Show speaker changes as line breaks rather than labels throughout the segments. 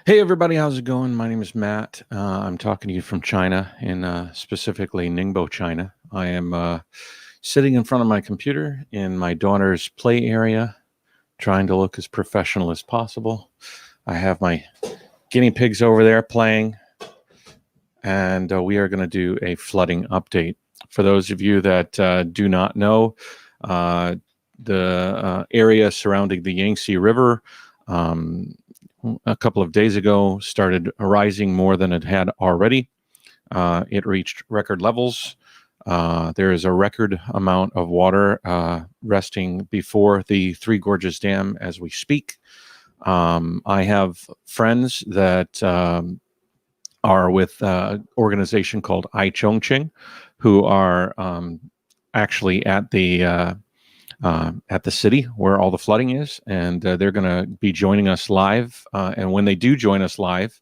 Hey everybody, how's it going? My name is Matt. I'm talking to you from China, in specifically Ningbo, China. I am sitting in front of my computer in my daughter's play area, trying to look as professional as possible. I have my guinea pigs over there playing, and we are going to do a flooding update. For those of you that do not know, the area surrounding the Yangtze River a couple of days ago started rising more than it had already. It reached record levels. There is a record amount of water resting before the Three Gorges Dam as we speak. I have friends that are with an organization called Chongqing, who are actually at the city where all the flooding is, and they're going to be joining us live. And when they do join us live,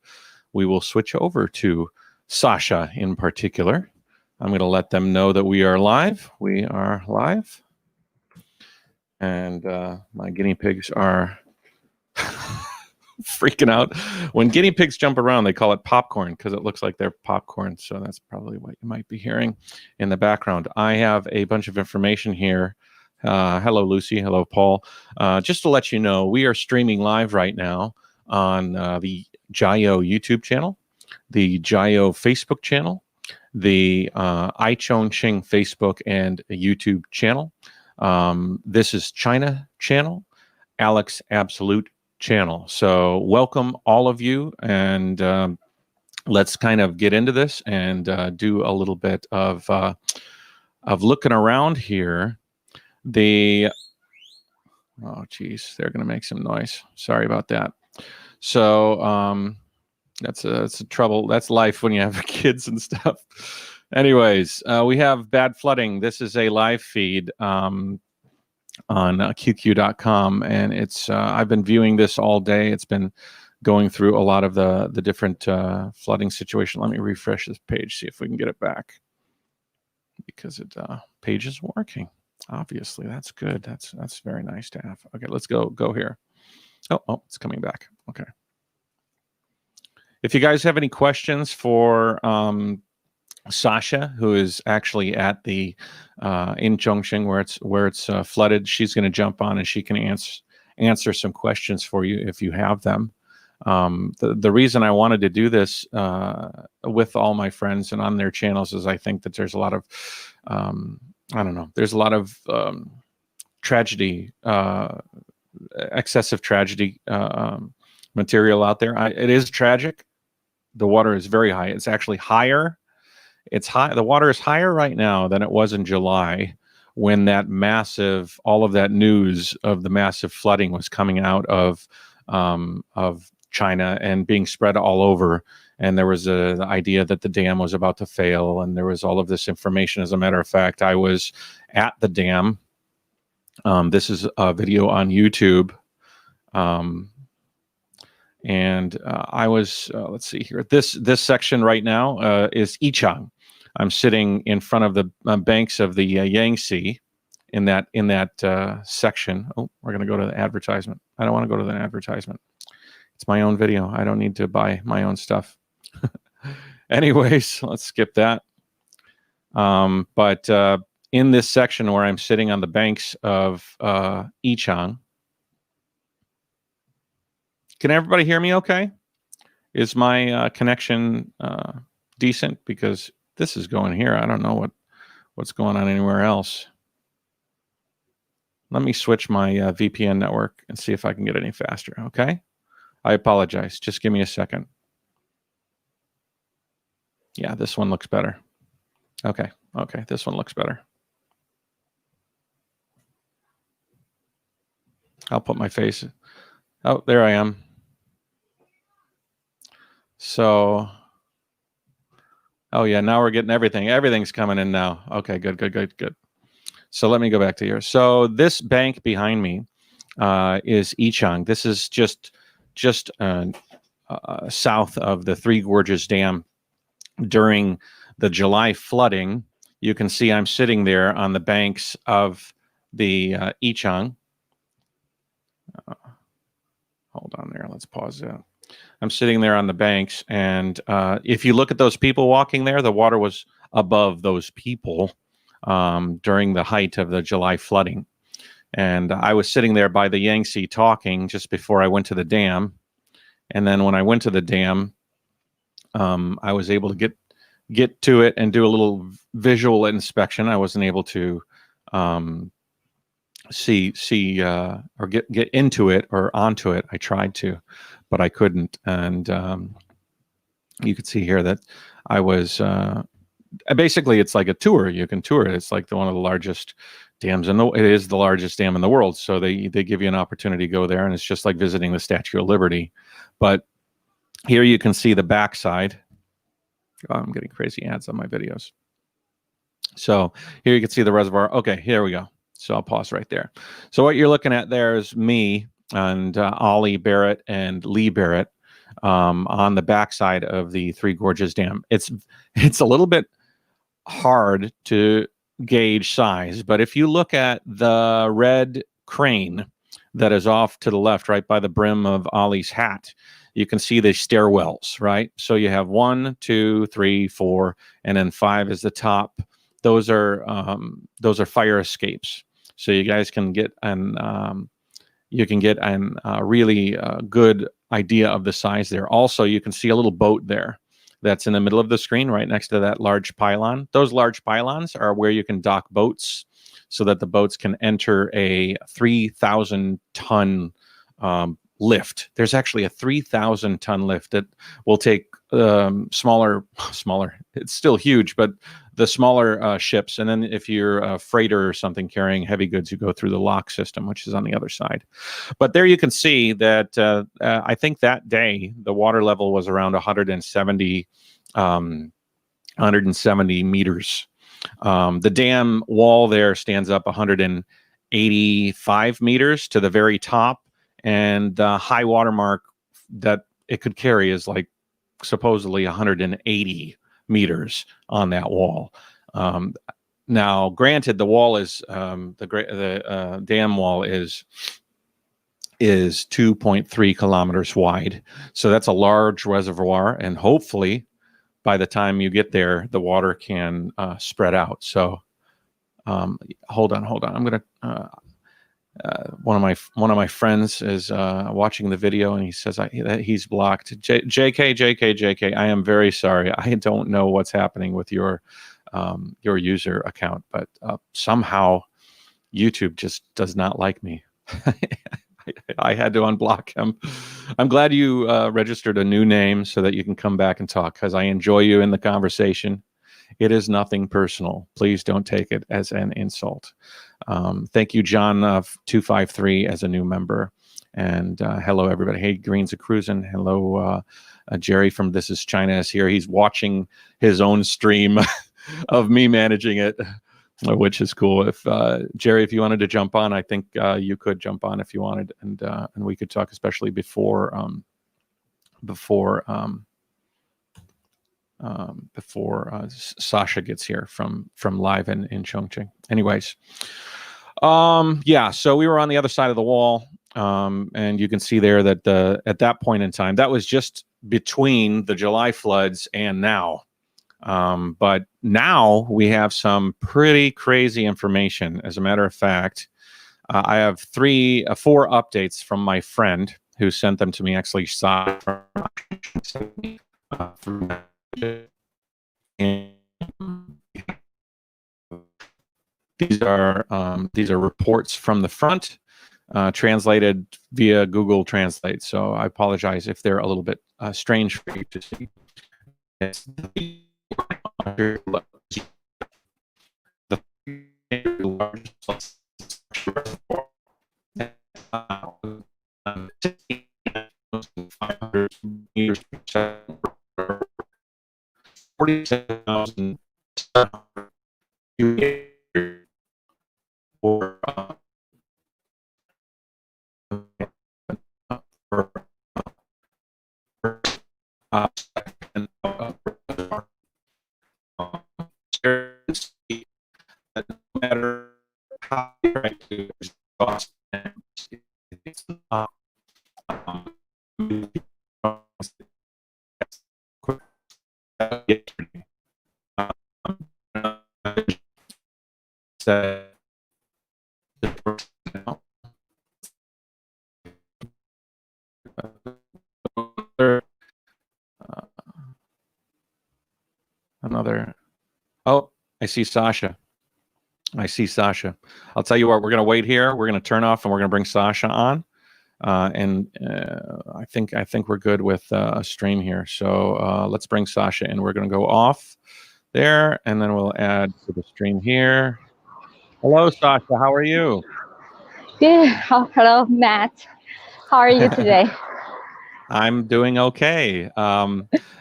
we will switch over to Sasha in particular. I'm going to let them know that we are live. We are live. And my guinea pigs are freaking out. When guinea pigs jump around, they call it popcorn because it looks like they're popcorn. So that's probably what you might be hearing in the background. I have a bunch of information here. Hello, Lucy. Hello, Paul. Just to let you know, we are streaming live right now on the JaYoe YouTube channel, the JaYoe Facebook channel, the Chongqing Facebook and YouTube channel. This is China channel, Alex Absolute channel. So welcome all of you, and let's kind of get into this and do a little bit of looking around here. Oh geez, they're going to make some noise. Sorry about that. So that's a trouble. That's life when you have kids and stuff. Anyways, we have bad flooding. This is a live feed on QQ.com, and it's I've been viewing this all day. It's been going through a lot of the different flooding situation. Let me refresh this page, see if we can get it back, because it page is working. Obviously, that's good. That's very nice to have. Okay, let's go here. Oh, it's coming back. Okay. If you guys have any questions for Sasha, who is actually at the in Chongqing where it's flooded, she's going to jump on and she can answer some questions for you if you have them. The reason I wanted to do this with all my friends and on their channels is I think that there's a lot of I don't know. There's a lot of tragedy, excessive tragedy material out there. It is tragic. The water is very high. It's actually higher. It's high. The water is higher right now than it was in July, when that massive, all of that news of the massive flooding was coming out of China and being spread all over. And there was the idea that the dam was about to fail, and there was all of this information. As a matter of fact, I was at the dam. This is a video on YouTube. And I was, let's see here. This section right now is Yichang. I'm sitting in front of the banks of the Yangtze in that section. Oh, we're going to go to the advertisement. I don't want to go to the advertisement. It's my own video. I don't need to buy my own stuff. Anyways, let's skip that. But in this section where I'm sitting on the banks of Yichang, can everybody hear me okay? Is my connection decent? Because this is going here. I don't know what's going on anywhere else. Let me switch my VPN network and see if I can get any faster, okay? I apologize. Just give me a second. Yeah, this one looks better. Okay, this one looks better. I'll put my face. Oh, there I am. So, oh yeah, now we're getting everything. Everything's coming in now. Okay, good. So let me go back to here. So this bank behind me is Yichang. This is just south of the Three Gorges Dam. During the July flooding, you can see I'm sitting there on the banks of the Yichang. Hold on there. Let's pause that. I'm sitting there on the banks, and if you look at those people walking there, the water was above those people during the height of the July flooding. And I was sitting there by the Yangtze talking just before I went to the dam. And then when I went to the dam, I was able to get to it and do a little visual inspection. I wasn't able to see or get into it or onto it. I tried to, but I couldn't. And you could see here that I was basically, it's like a tour. You can tour it. It's like one of the largest dams it is the largest dam in the world. So they give you an opportunity to go there, and it's just like visiting the Statue of Liberty. But here you can see the backside. Oh, I'm getting crazy ads on my videos. So here you can see the reservoir. Okay, here we go. So I'll pause right there. So what you're looking at there is me and Ollie Barrett and Lee Barrett on the backside of the Three Gorges Dam. It's a little bit hard to gauge size, but if you look at the red crane that is off to the left, right by the brim of Ollie's hat, you can see the stairwells, right? So you have 1, 2, 3, 4, and then 5 is the top. Those are fire escapes. So you guys can get an really good idea of the size there. Also, you can see a little boat there that's in the middle of the screen right next to that large pylon. Those large pylons are where you can dock boats so that the boats can enter a 3,000-ton lift. There's actually a 3,000-ton lift that will take smaller, it's still huge, but the smaller ships. And then if you're a freighter or something carrying heavy goods, you go through the lock system, which is on the other side. But there you can see that I think that day the water level was around 170 meters. The dam wall there stands up 185 meters to the very top, and the high water mark that it could carry is like supposedly 180 meters on that wall. Now, granted, the wall is the dam wall is 2.3 kilometers wide, so that's a large reservoir, and hopefully, by the time you get there, the water can spread out. So, hold on. I'm gonna. One of my friends is watching the video, and he says that he's blocked. JK. I am very sorry. I don't know what's happening with your user account, but somehow YouTube just does not like me. I had to unblock him. I'm glad you registered a new name so that you can come back and talk, because I enjoy you in the conversation. It is nothing personal. Please don't take it as an insult. Thank you, John 253, as a new member. And hello, everybody. Hey, Greens a Cruising. Hello, Jerry from This Is China is here. He's watching his own stream of me managing it, which is cool. If Jerry, if you wanted to jump on, I think you could jump on if you wanted, and we could talk, especially before Sasha gets here from live in Chongqing. Anyways, yeah, so we were on the other side of the wall, and you can see there that at that point in time, that was just between the July floods and now. But now we have some pretty crazy information. As a matter of fact, I have 4 updates from my friend who sent them to me. Actually, Sasha and these are reports from the front, translated via Google Translate. So I apologize if they're a little bit strange for you to see. It's the largest meters per second, 47,000 for no matter how you try to exhaust them, it's not Another. Oh, I see Sasha. I see Sasha. I'll tell you what, we're going to wait here. We're going to turn off and we're going to bring Sasha on. I think we're good with a stream here. So let's bring Sasha in. We're going to go off there, and then we'll add to the stream here. Hello, Sasha. How are you?
Good. Oh, hello, Matt. How are you today?
I'm doing okay.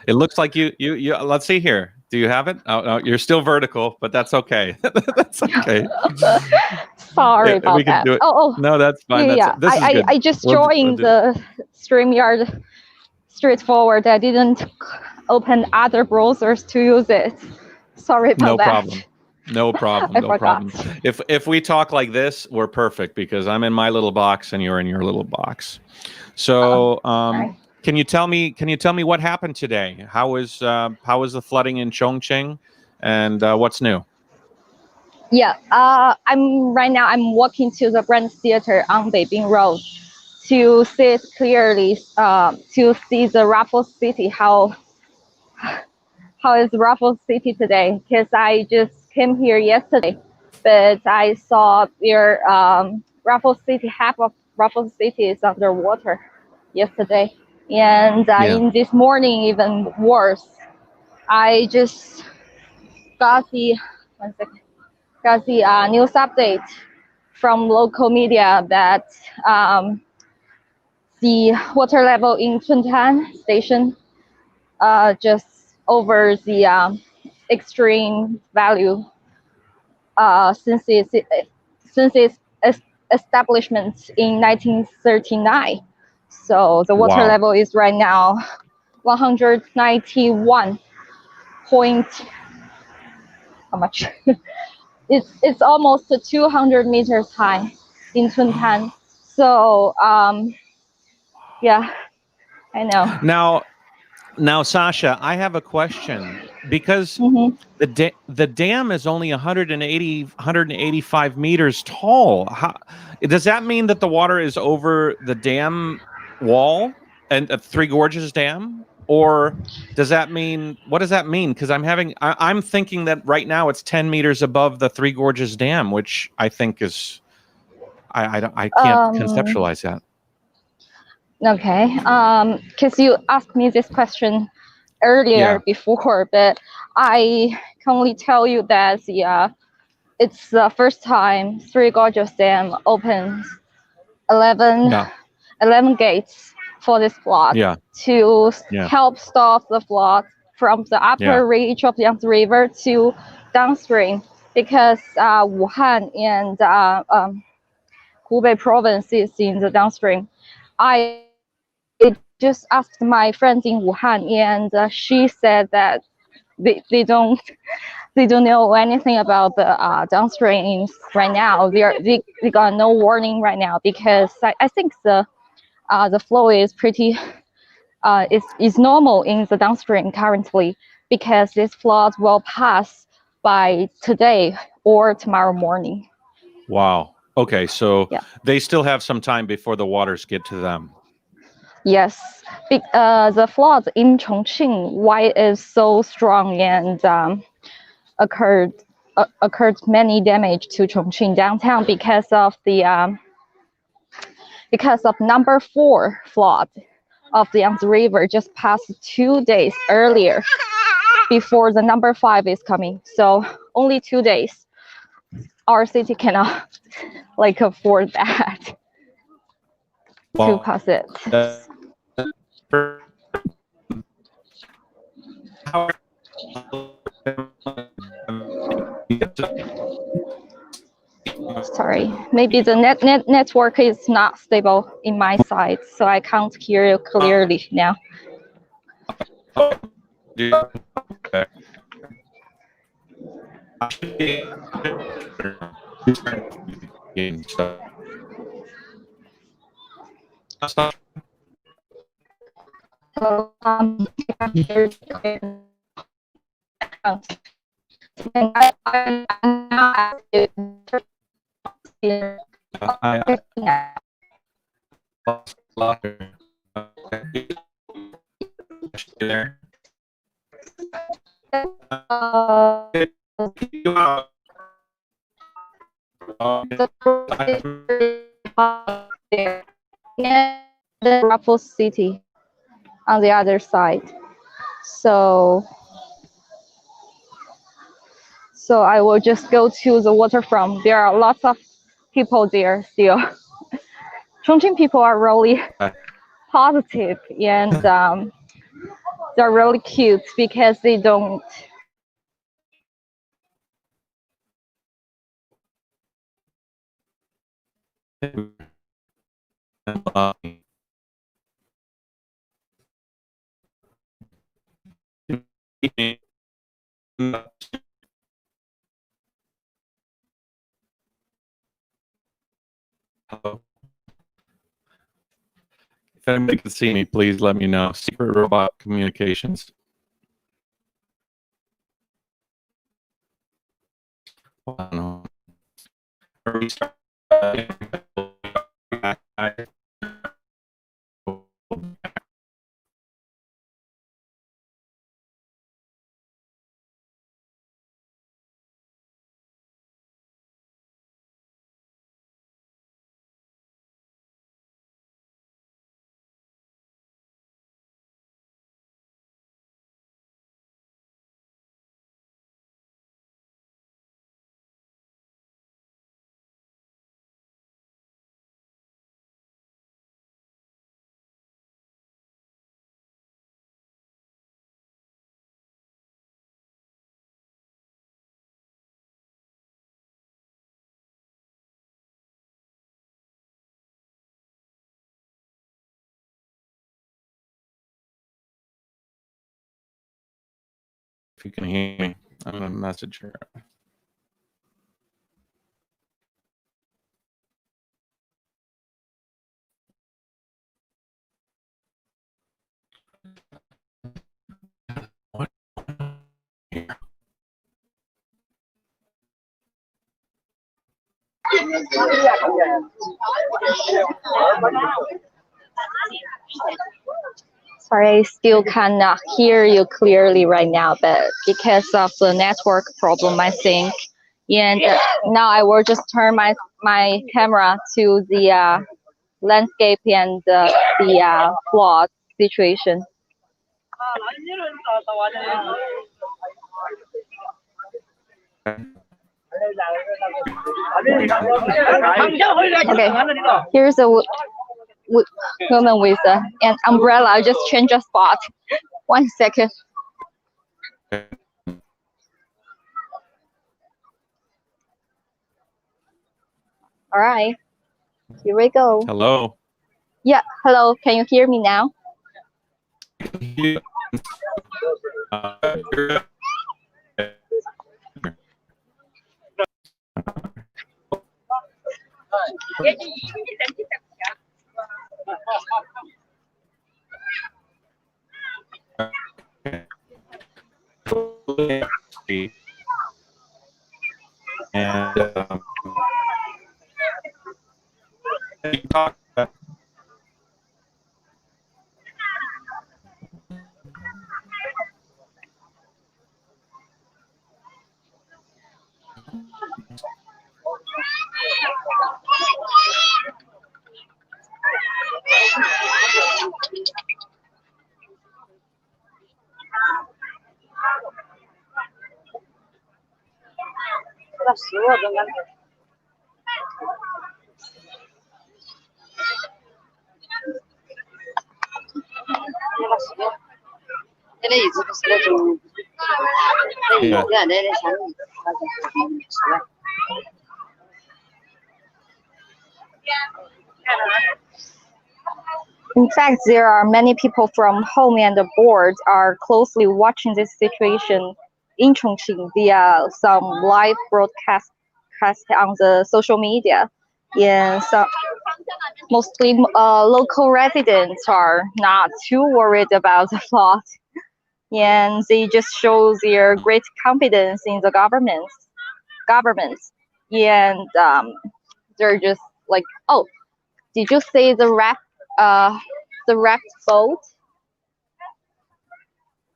It looks like you. Let's see here. Do you have it? Oh, no, you're still vertical, but that's okay. That's okay.
Sorry about
We can
that.
do it.
Oh,
No, that's fine.
yeah.
This is good.
I just joined the StreamYard straightforward. I didn't open other browsers to use it. Sorry about that.
No problem. No problem. If we talk like this, we're perfect because I'm in my little box and you're in your little box. So, can you tell me what happened today? How was the flooding in Chongqing, and what's new?
Yeah. I'm walking to the Grand Theater on Beijing Road to see it clearly. To see the Raffles City. How is Raffles City today? Because I just came here yesterday, but I saw your Raffles City, half of Raffles City is underwater yesterday. And in this morning, even worse. I just got the news update from local media that the water level in Chuntan station just over the extreme value since its establishment in 1939. So the water level is right now 191 point. How much? It's almost 200 meters high in Chuntan. So yeah, I know.
Now, Sasha, I have a question because the dam is only 185 meters tall. Does that mean that the water is over the dam wall and Three Gorges Dam, or does that mean, what does that mean? Because I'm thinking that right now it's 10 meters above the Three Gorges Dam, which I think is I can't conceptualize that.
Okay, because you asked me this question earlier before, but I can only tell you that it's the first time Three Gorges Dam opens 11 gates for this flood to help stop the flood from the upper reach of the Yangtze River to downstream, because Wuhan and Hubei province is in the downstream. I just asked my friends in Wuhan, and she said that they don't know anything about the downstreams right now. They got no warning right now, because I think the flow is pretty is normal in the downstream currently, because this flood will pass by today or tomorrow morning.
Wow. Okay, so they still have some time before the waters get to them.
Yes, the flood in Chongqing, why is so strong and occurred many damage to Chongqing downtown because of number 4 flood of the Yangtze River just passed 2 days earlier before the number 5 is coming. So only 2 days. Our city cannot afford that to pass it. Sorry, maybe the network is not stable in my side, so I can't hear you clearly now. the Raffles City on the other side. So I will just go to the waterfront. There are lots of people there still. Chongqing people are really positive and they're really cute because they don't
Hello. If anybody can see me, please let me know. Secret Robot Communications. No. If you can hear me, I'm gonna message her. What?
Sorry, I still cannot hear you clearly right now, but because of the network problem, I think. And now I will just turn my camera to the landscape and the flood situation. Okay, here's a woman with an umbrella. I just change a spot. 1 second. All right, here we go.
Hello.
Yeah, hello. Can you hear me now?
And
In fact, there are many people from home and abroad are closely watching this situation in Chongqing via some live broadcast on the social media. mostly local residents are not too worried about the flood, and they just show their great confidence in the government, and they're just like, oh, did you see the raft boat,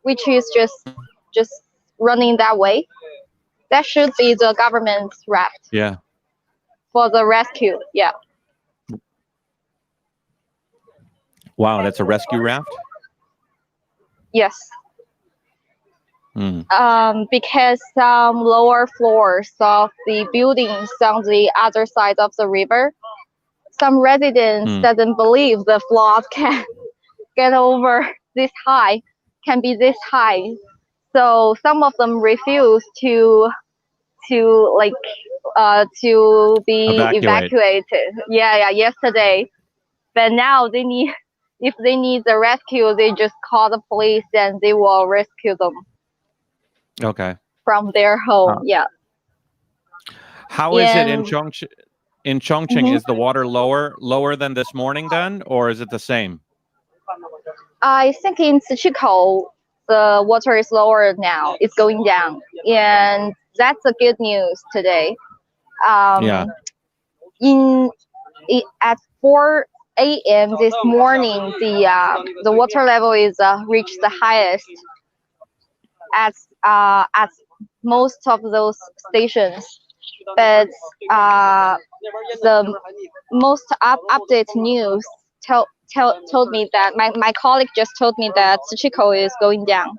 which is just running that way? That should be the government's raft.
Yeah.
For the rescue. Yeah.
Wow, that's a rescue raft?
Yes.
Mm.
Because some lower floors of the buildings on the other side of the river, some residents doesn't believe the flood can get over this high, can be this high. So some of them refuse to be evacuated. Yeah, yesterday. But now if they need the rescue, they just call the police and they will rescue them.
Okay.
From their home, yeah.
How is it in Chongqing? In Chongqing, is the water lower than this morning then, or is it the same?
I think in Siqikou, the water is lower now. It's going down, and that's the good news today. At 4 a.m. this morning, the water level is reached the highest at most of those stations. But the most update news told me that my colleague just told me that Siqikou is going down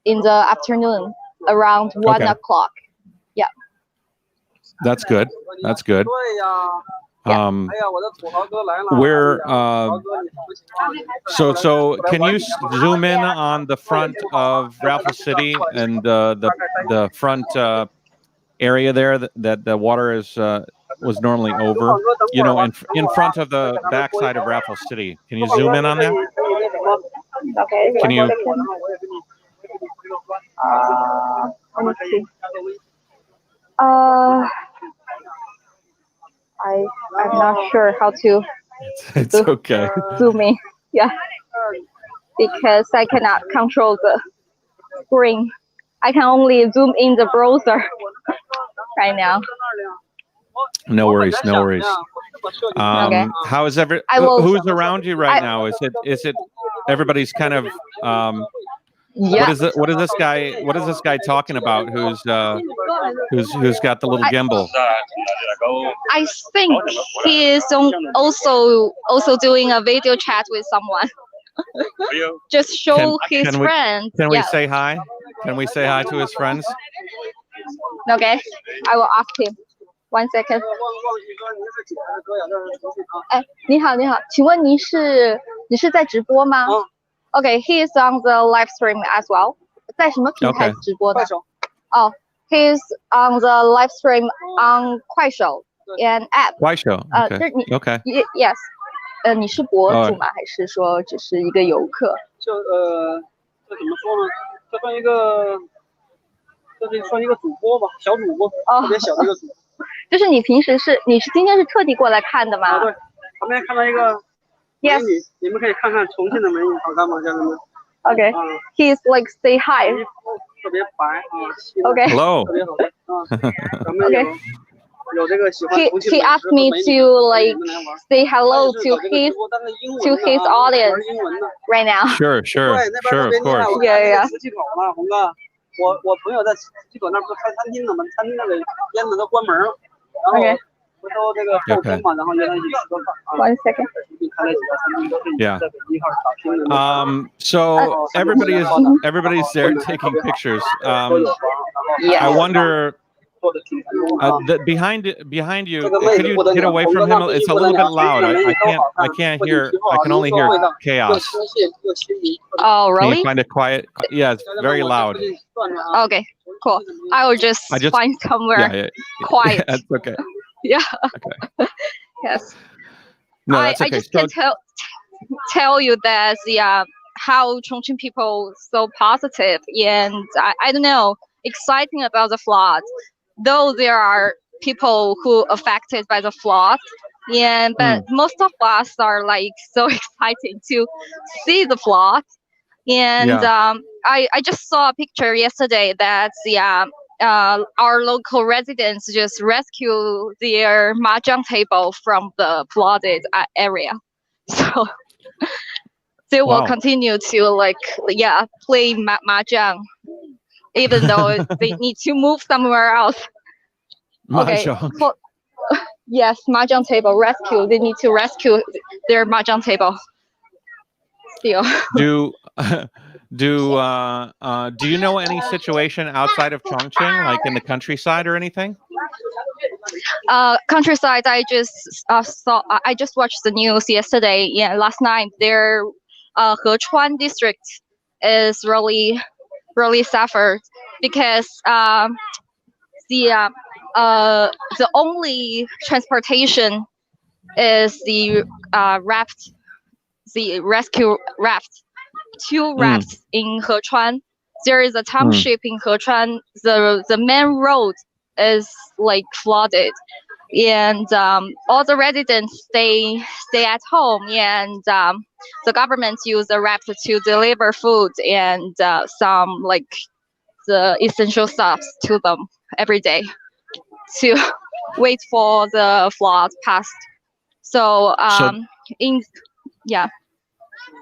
in the afternoon around 1 o'clock. Yeah.
That's good. That's good. So can you zoom in on the front of Raffles City and the front area there that the water was normally over, you know, in front of the backside of Raffles City? Can you zoom in on that?
Okay.
Can you?
Let me see. I'm not sure how to.
It's okay.
Zoom in. Yeah. Because I cannot control the screen. I can only zoom in the browser right now.
No worries, no worries.
Okay.
How is who's around you right now? Is it everybody's kind of
yeah.
What is this guy talking about who's got the little gimbal?
I think he is also doing a video chat with someone. Just show his friends.
Can we say hi? Can we say hi to his friends?
Okay, I will ask him. 1 second. 哎，你好，请问你是在直播吗？ Okay, he is on the live stream as well. 在什么平台直播的？哦 he is on the live stream on 快手 and app.
快手 okay.
Yes. 你是博主吗？还是说只是一个游客？
这怎么说呢？这算一个主播吧，小主播，特别小的一个主播。
就是你平时你是今天是特地过来看的吗？
对，旁边看到一个美女，你们可以看看重庆的美女，好看吗，家人们
？Okay, he's like say hi.
特别白
Okay.
Hello.
特别好看咱们有这个喜欢重庆
He asked me to like say hello to his audience right now.
Sure, of course.
Yeah.
磁器口嘛，红哥，我朋友在磁器口那不是开餐厅的吗？餐厅那个烟子都关门了，然后回头这个后天嘛，然后约他一起吃个饭。
1 second.
开了几家餐厅都是在北京一号打拼的。
So everybody's there taking pictures. I wonder. Behind you, could you get away from him? It's a little bit loud. I can't hear. I can only hear chaos.
Oh, really?
Can you find it quiet? Yeah, it's very loud.
Okay, cool. I will just find somewhere quiet.
That's okay.
Yeah.
Okay.
Yes.
No, that's okay.
I just can tell you that how Chongqing people so positive and I don't know, exciting about the flood. Though there are people who affected by the flood, But most of us are like so excited to see the flood. And I just saw a picture yesterday that our local residents just rescue their mahjong table from the flooded area. So they will continue to play mahjong, even though they need to move somewhere else.
Mahjong.
Okay. Yes, mahjong table rescue. They need to rescue their mahjong table. Still.
Do you know any situation outside of Chongqing, like in the countryside or anything?
Countryside. I just saw. I just watched the news yesterday. Yeah, last night. Their Hechuan district is really suffered because the only transportation is the raft, the rescue raft. Two rafts in Hechuan. There is a township in Hechuan. The main road is like flooded, and all the residents stay at home, and the government use the raft to deliver food and some like the essential stuff to them every day to wait for the flood past. So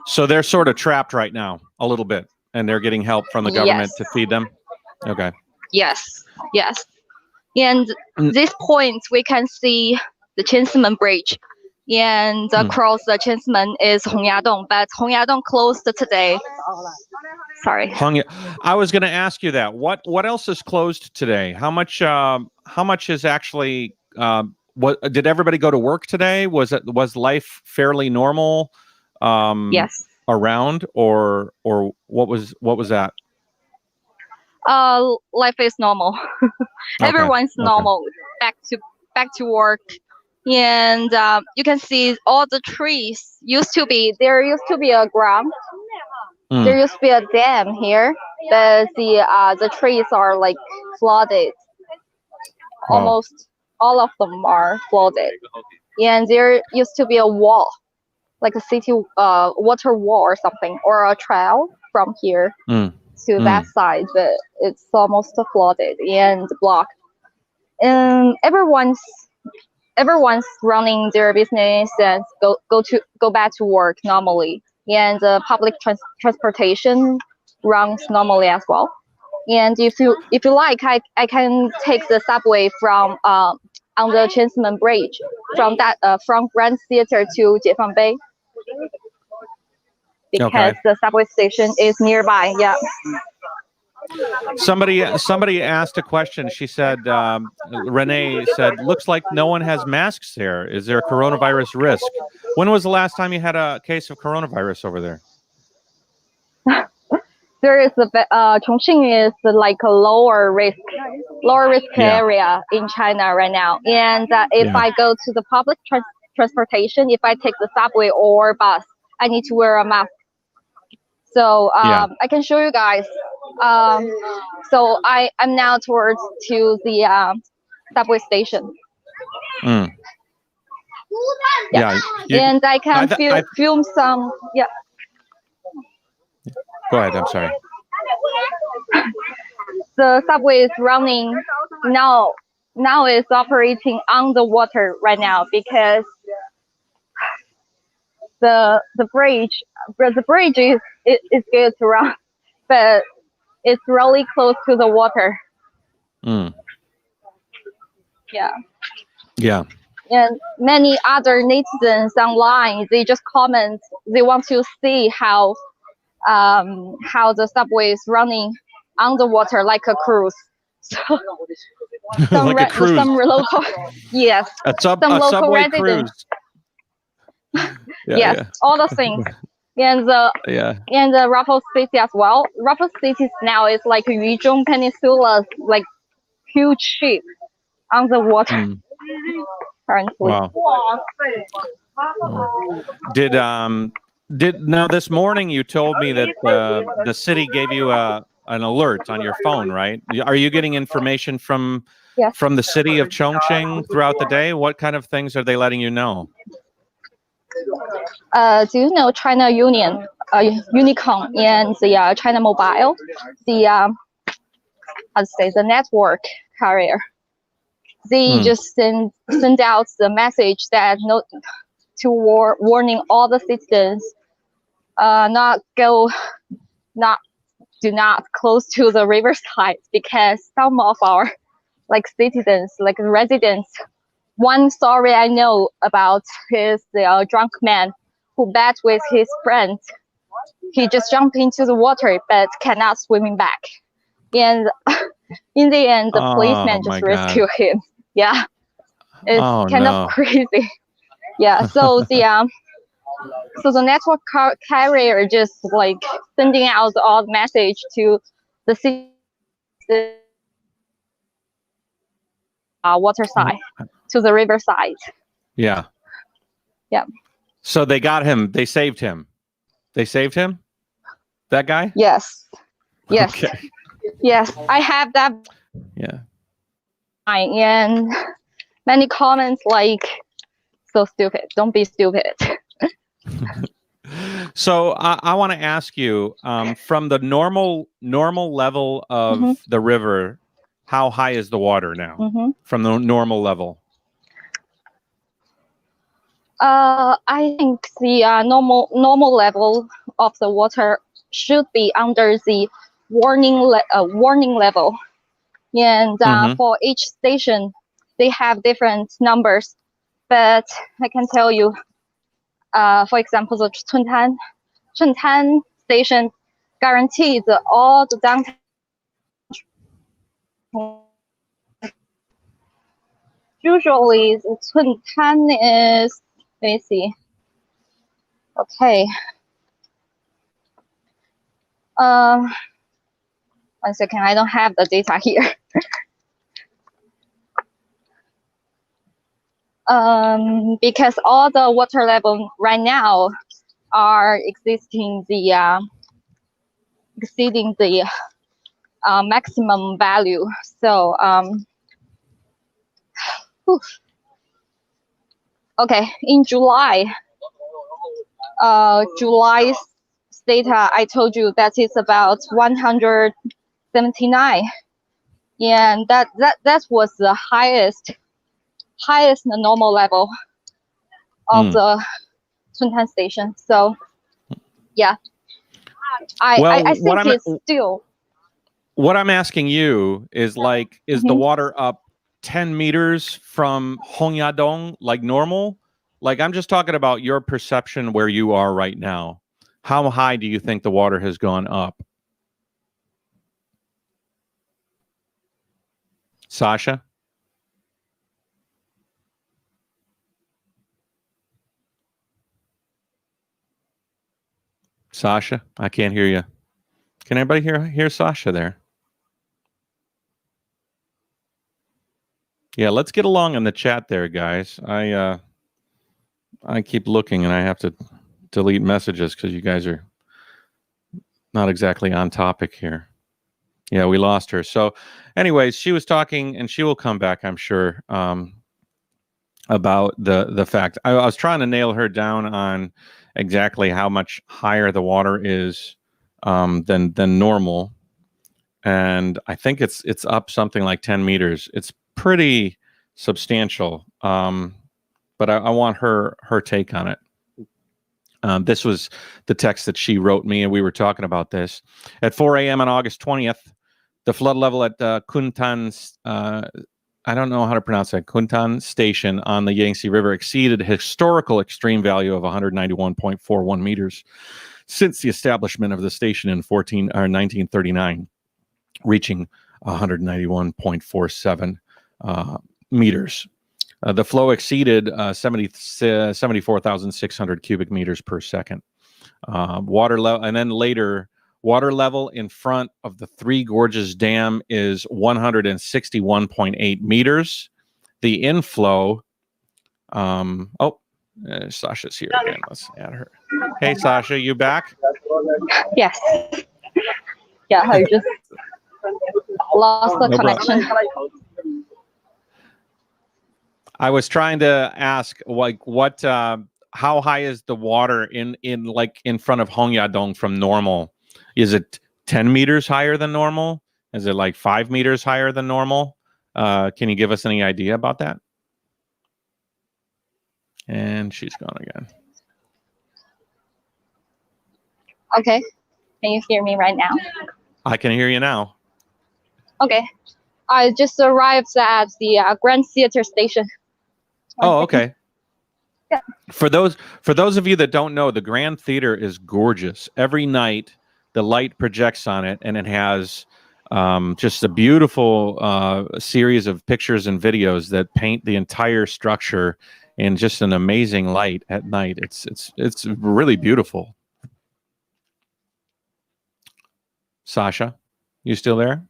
So they're sort of trapped right now a little bit, and they're getting help from the government to feed them. Okay.
Yes. And this point we can see the Qinsmen Bridge, and across the Qinsmen is Hongyadong, but Hongyadong closed today. Sorry.
I was going to ask you that. What else is closed today? How much is actually? What did everybody go to work today? Was life fairly normal?
Yes.
Around or what was that?
Life is normal. Everyone's normal. Back to work, and you can see all the trees. There used to be a ground. There used to be a dam here, but the trees are like flooded. Almost all of them are flooded, and there used to be a wall, like a city water wall or something, or a trail from here to that side, but it's almost flooded and blocked. And everyone's running their business and go back to work normally, and public transportation runs normally as well. And if you like, I can take the subway from on the Qinsmen Bridge from Grand Theater to Jiefang Bay, because the subway station is nearby. Yeah.
Somebody asked a question. She said, Renee said, looks like no one has masks there. Is there a coronavirus risk? When was the last time you had a case of coronavirus over there?
There is Chongqing is like a lower risk area in China right now. And if I go to the public transportation, if I take the subway or bus, I need to wear a mask. So I can show you guys. So I'm now towards to the subway station. And I can film some. Yeah.
Go ahead. I'm sorry.
The subway is running now. Now it's operating on the water right now because the bridge is good to run, but it's really close to the water. Yeah. And many other netizens online, they just comment. They want to see how the subway is running on the water like a cruise. So
like a cruise.
Some local, yes.
Some local subway residents.
Cruise. Yes, all the things. And the Raffles City as well. Raffles City now is like Yuzhong Peninsula, like huge ship on the water. Currently.
Wow. Did now this morning you told me that the city gave you an alert on your phone, right? Are you getting information from
Yes.
From the city of Chongqing throughout the day, what kind of things are they letting you know?
Do you know China Union, Unicom, and the China Mobile, the how to say, the network carrier? They just send out the message that warning all the citizens, do not close to the riverside, because some of our citizens, residents. One story I know about is the drunk man who bet with his friends. He just jumped into the water but cannot swimming back. And in the end, the policeman just rescued him. Yeah, it's kind of crazy. Yeah, so the network carrier just sending out all the message to the city, water side, to the river side.
Yeah.
Yeah.
So they got him. They saved him. They saved him? That guy?
Yes. Yes.
Okay.
Yes. I have that.
Yeah.
And many comments so stupid. Don't be stupid.
So I want to ask you, from the normal level of the river, how high is the water now from the normal level?
I think the normal level of the water should be under the warning level, and for each station they have different numbers. But I can tell you, for example, the Chuntan station guarantees all the downtown. Usually, the Chuntan is, let me see. Okay. One second, I don't have the data here. Because all the water level right now are exceeding the maximum value. So okay, in July's data, I told you that it's about 179, and that was the highest normal level of the Chuntan station. So yeah, I think it's still.
What I'm asking you is is the water up 10 meters from Hongyadong like normal? I'm just talking about your perception where you are right now. How high do you think the water has gone up? Sasha? Sasha, I can't hear you. Can anybody hear Sasha there? Yeah, let's get along in the chat there, guys. I keep looking and I have to delete messages because you guys are not exactly on topic here. Yeah, we lost her. So anyways, she was talking, and she will come back, I'm sure, about the fact. I was trying to nail her down on exactly how much higher the water is than normal. And I think it's up something like 10 meters. It's pretty substantial. But I want her take on it. This was the text that she wrote me, and we were talking about this. At 4 a.m. on August 20th, the flood level at Kuntan's, I don't know how to pronounce that, Kuntan Station on the Yangtze River exceeded historical extreme value of 191.41 meters since the establishment of the station in 1939, reaching 191.47 meters. The flow exceeded 74,600 cubic meters per second. Water level, and then later, water level in front of the Three Gorges Dam is 161.8 meters. The inflow, Sasha's here again. Let's add her. Hey, Sasha, you back?
Yes. Yeah, I just lost the connection.
I was trying to ask, like, what, how high is the water in front of Hongyadong from normal? Is it 10 meters higher than normal? Is it like 5 meters higher than normal? Can you give us any idea about that? And she's gone again.
Okay. Can you hear me right now?
I can hear you now.
Okay. I just arrived at the Grand Theater station.
Oh, okay.
Yeah.
For those of you that don't know, the Grand Theater is gorgeous. Every night, the light projects on it, and it has just a beautiful series of pictures and videos that paint the entire structure in just an amazing light at night. It's really beautiful. Sasha, you still there?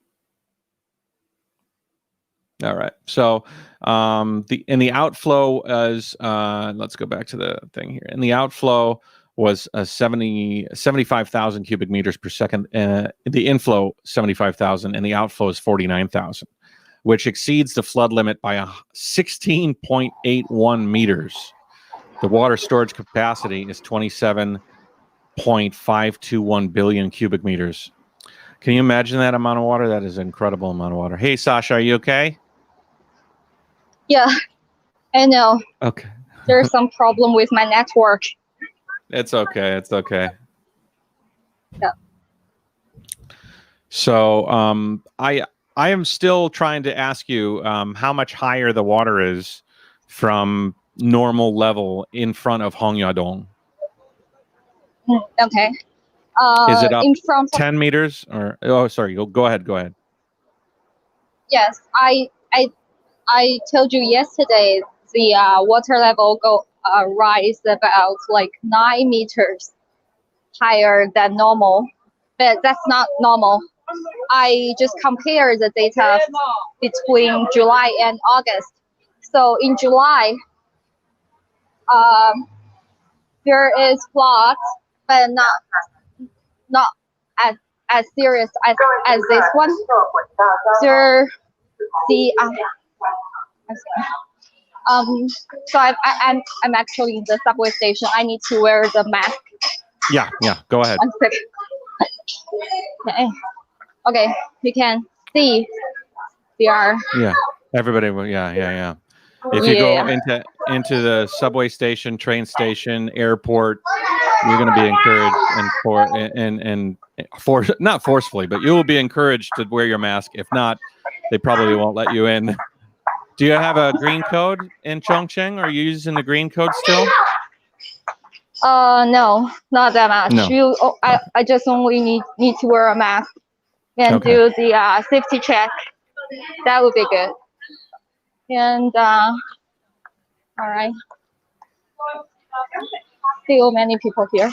All right. So the outflow is let's go back to the thing here. And the outflow was 75,000 cubic meters per second. The inflow 75,000 and the outflow is 49,000, which exceeds the flood limit by 16.81 meters. The water storage capacity is 27.521 billion cubic meters. Can you imagine that amount of water? That is an incredible amount of water. Hey, Sasha, are you okay?
Yeah, I know.
Okay.
There's some problem with my network.
It's okay. It's okay.
Yeah.
So I am still trying to ask you how much higher the water is from normal level in front of Hongyadong.
Okay.
Is it up
in front of
10 meters or sorry, go ahead.
Yes, I told you yesterday the water level rise about like 9 meters higher than normal, but that's not normal. I just compared the data between July and August. So in July, there is flood, but not as serious as this one. There, so I'm actually in the subway station. I need to wear the mask.
Yeah. Go ahead.
1 second. Okay. You can see there are.
Yeah. Everybody. Yeah. If you go into the subway station, train station, airport, you're going to be encouraged not forcefully, but you will be encouraged to wear your mask. If not, they probably won't let you in. Do you have a green code in Chongqing? Are you using the green code still?
No, not that much.
No.
I just only need to wear a mask and do the safety check. That would be good. And all right. Still many people here.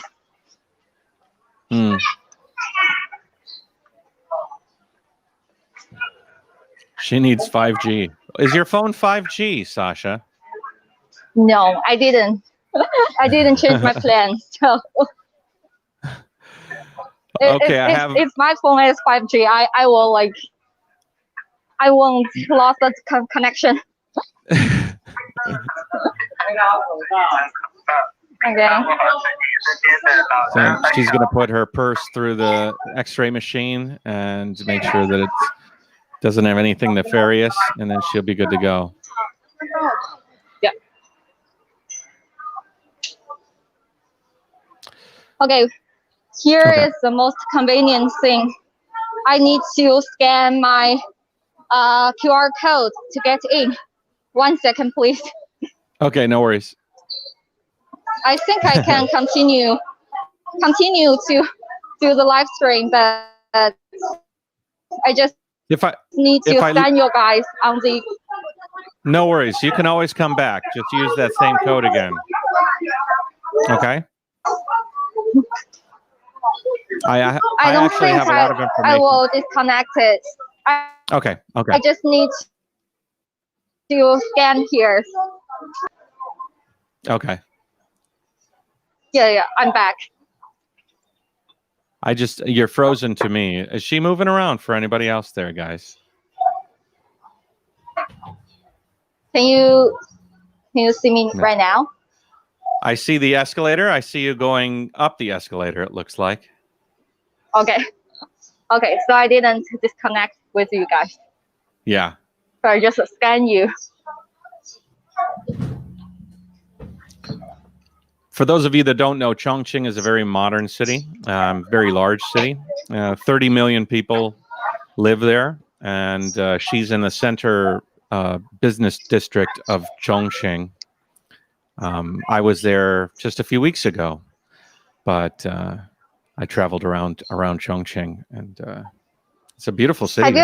She needs 5G. Is your phone 5G, Sasha?
No, I didn't. I didn't change my plan. So
okay,
if my phone is 5G, I will I won't lose the connection. Okay.
So she's going to put her purse through the X-ray machine and make sure that it doesn't have anything nefarious, and then she'll be good to go.
Yeah. Okay. Here is the most convenient thing. I need to scan my QR code to get in. 1 second, please.
Okay, no worries.
I think I can continue to do the live stream, but I just need to scan you guys on the.
No worries. You can always come back. Just use that same code again. Okay. I
don't
actually
think
have a lot of information.
I will disconnect it.
Okay.
I just need to scan here.
Okay.
Yeah, I'm back.
You're frozen to me. Is she moving around for anybody else there, guys?
Can you Can you see me right now?
I see the escalator. I see you going up the escalator, it looks like.
Okay. Okay, so I didn't disconnect with you guys.
Yeah.
So I just scan you.
For those of you that don't know, Chongqing is a very modern city, very large city. 30 million people live there, and she's in the center business district of Chongqing. I was there just a few weeks ago, but I traveled around Chongqing, and it's a beautiful city.
Have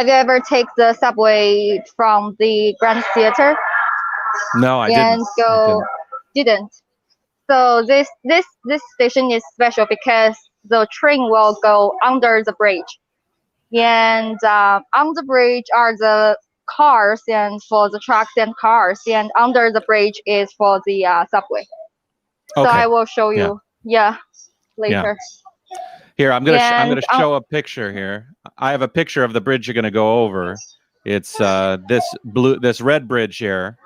you ever take the subway from the Grand Theater?
No, I
didn't. So this station is special because the train will go under the bridge, and on the bridge are the cars and for the trucks and cars, and under the bridge is for the subway.
Okay.
So I will show you. Yeah, later.
Yeah. Here, I'm gonna show a picture here. I have a picture of the bridge you're gonna go over. It's this red bridge here.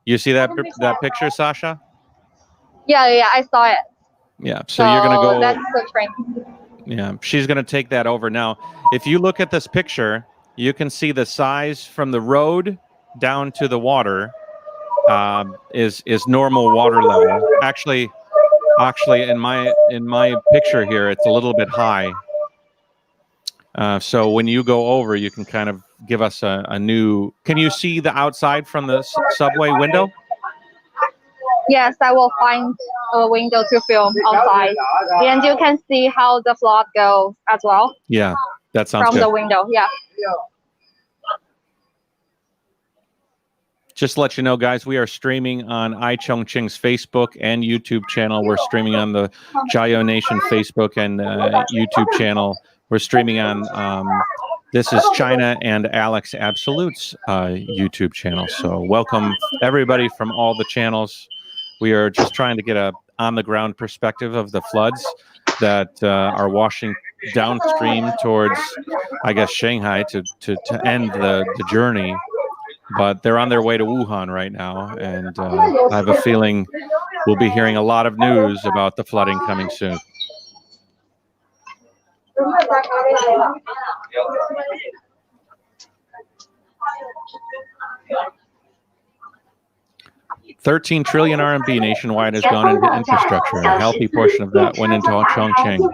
You see that picture, Sasha?
Yeah, I saw it.
Yeah, so you're gonna go.
That's the train.
Yeah, she's gonna take that over now. If you look at this picture, you can see the size from the road down to the water is normal water level. Actually, in my picture here, it's a little bit high. So when you go over, you can kind of give us a new. Can you see the outside from the subway window?
Yes, I will find a window to film outside, and you can see how the flood goes as well.
Yeah, that sounds
from
good.
The window. Yeah.
Just to let you know, guys, we are streaming on iChongqing's Facebook and YouTube channel. We're streaming on the JaYoe Nation Facebook and YouTube channel. We're streaming on This is China and Alex Absolute's YouTube channel. So welcome everybody from all the channels. We are just trying to get a on-the-ground perspective of the floods that are washing downstream towards, I guess, Shanghai to end the journey. But they're on their way to Wuhan right now, and I have a feeling we'll be hearing a lot of news about the flooding coming soon. $13 trillion RMB nationwide has gone into infrastructure. A healthy portion of that went into Chongqing.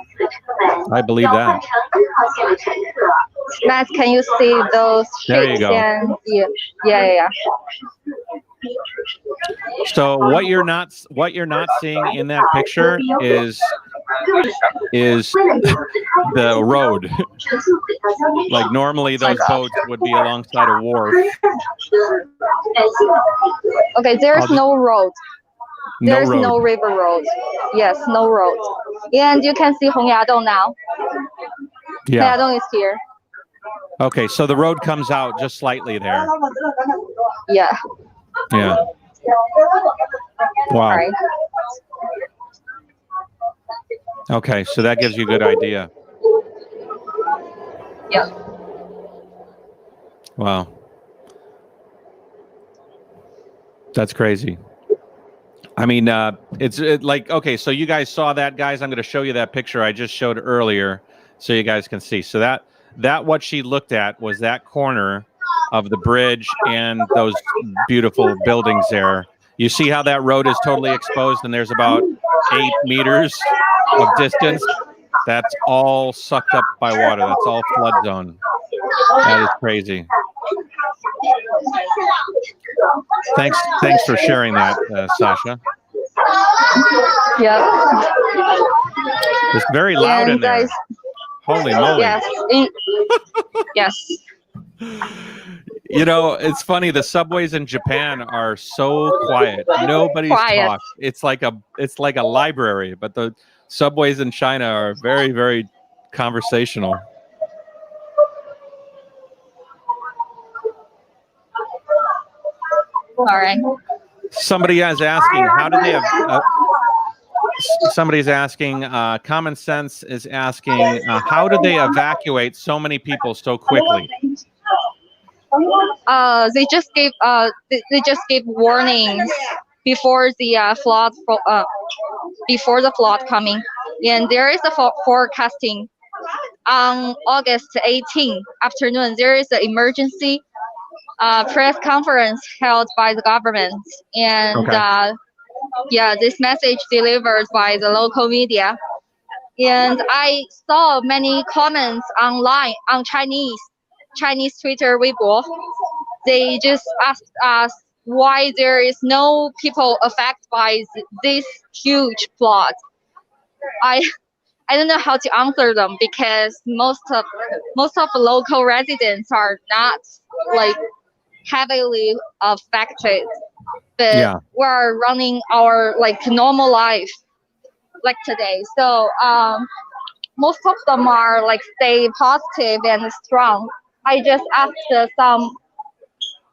I believe that.
Matt, can you see those shapes?
There you go.
And yeah.
So what you're not seeing in that picture is the road. Like normally those boats would be alongside a wharf.
Okay, there's no road. There's no river road. Yes, no road. And you can see Hongyadong now.
Yeah.
Hongyadong is here.
Okay, so the road comes out just slightly there.
Yeah.
Yeah. Wow.
Right.
Okay, so that gives you a good idea.
Yeah.
Wow. That's crazy. I mean, it's like, okay, so you guys saw that, guys. I'm going to show you that picture I just showed earlier so you guys can see. So that what she looked at was that corner of the bridge and those beautiful buildings there. You see how that road is totally exposed and there's about 8 meters of distance? That's all sucked up by water. That's all flood zone. That is crazy. Thanks for sharing that, Sasha.
Yeah.
It's very loud in there. Holy moly.
Yes. Yes.
You know, it's funny. The subways in Japan are so quiet. Nobody's talks. It's like a library, but the subways in China are very, very conversational.
All right.
Somebody is asking, how do they have... somebody's asking, Common Sense is asking, how do they evacuate so many people so quickly?
They just gave they just gave warnings before the before the flood coming, and there is a forecasting on August 18th afternoon. There is an emergency press conference held by the government, and yeah, this message delivered by the local media. And I saw many comments online on Chinese Twitter, Weibo. They just asked us why there is no people affected by this huge flood. I don't know how to answer them because most of the local residents are not like heavily affected, but we're running our like normal life like today. So most of them are like stay positive and strong. I just asked some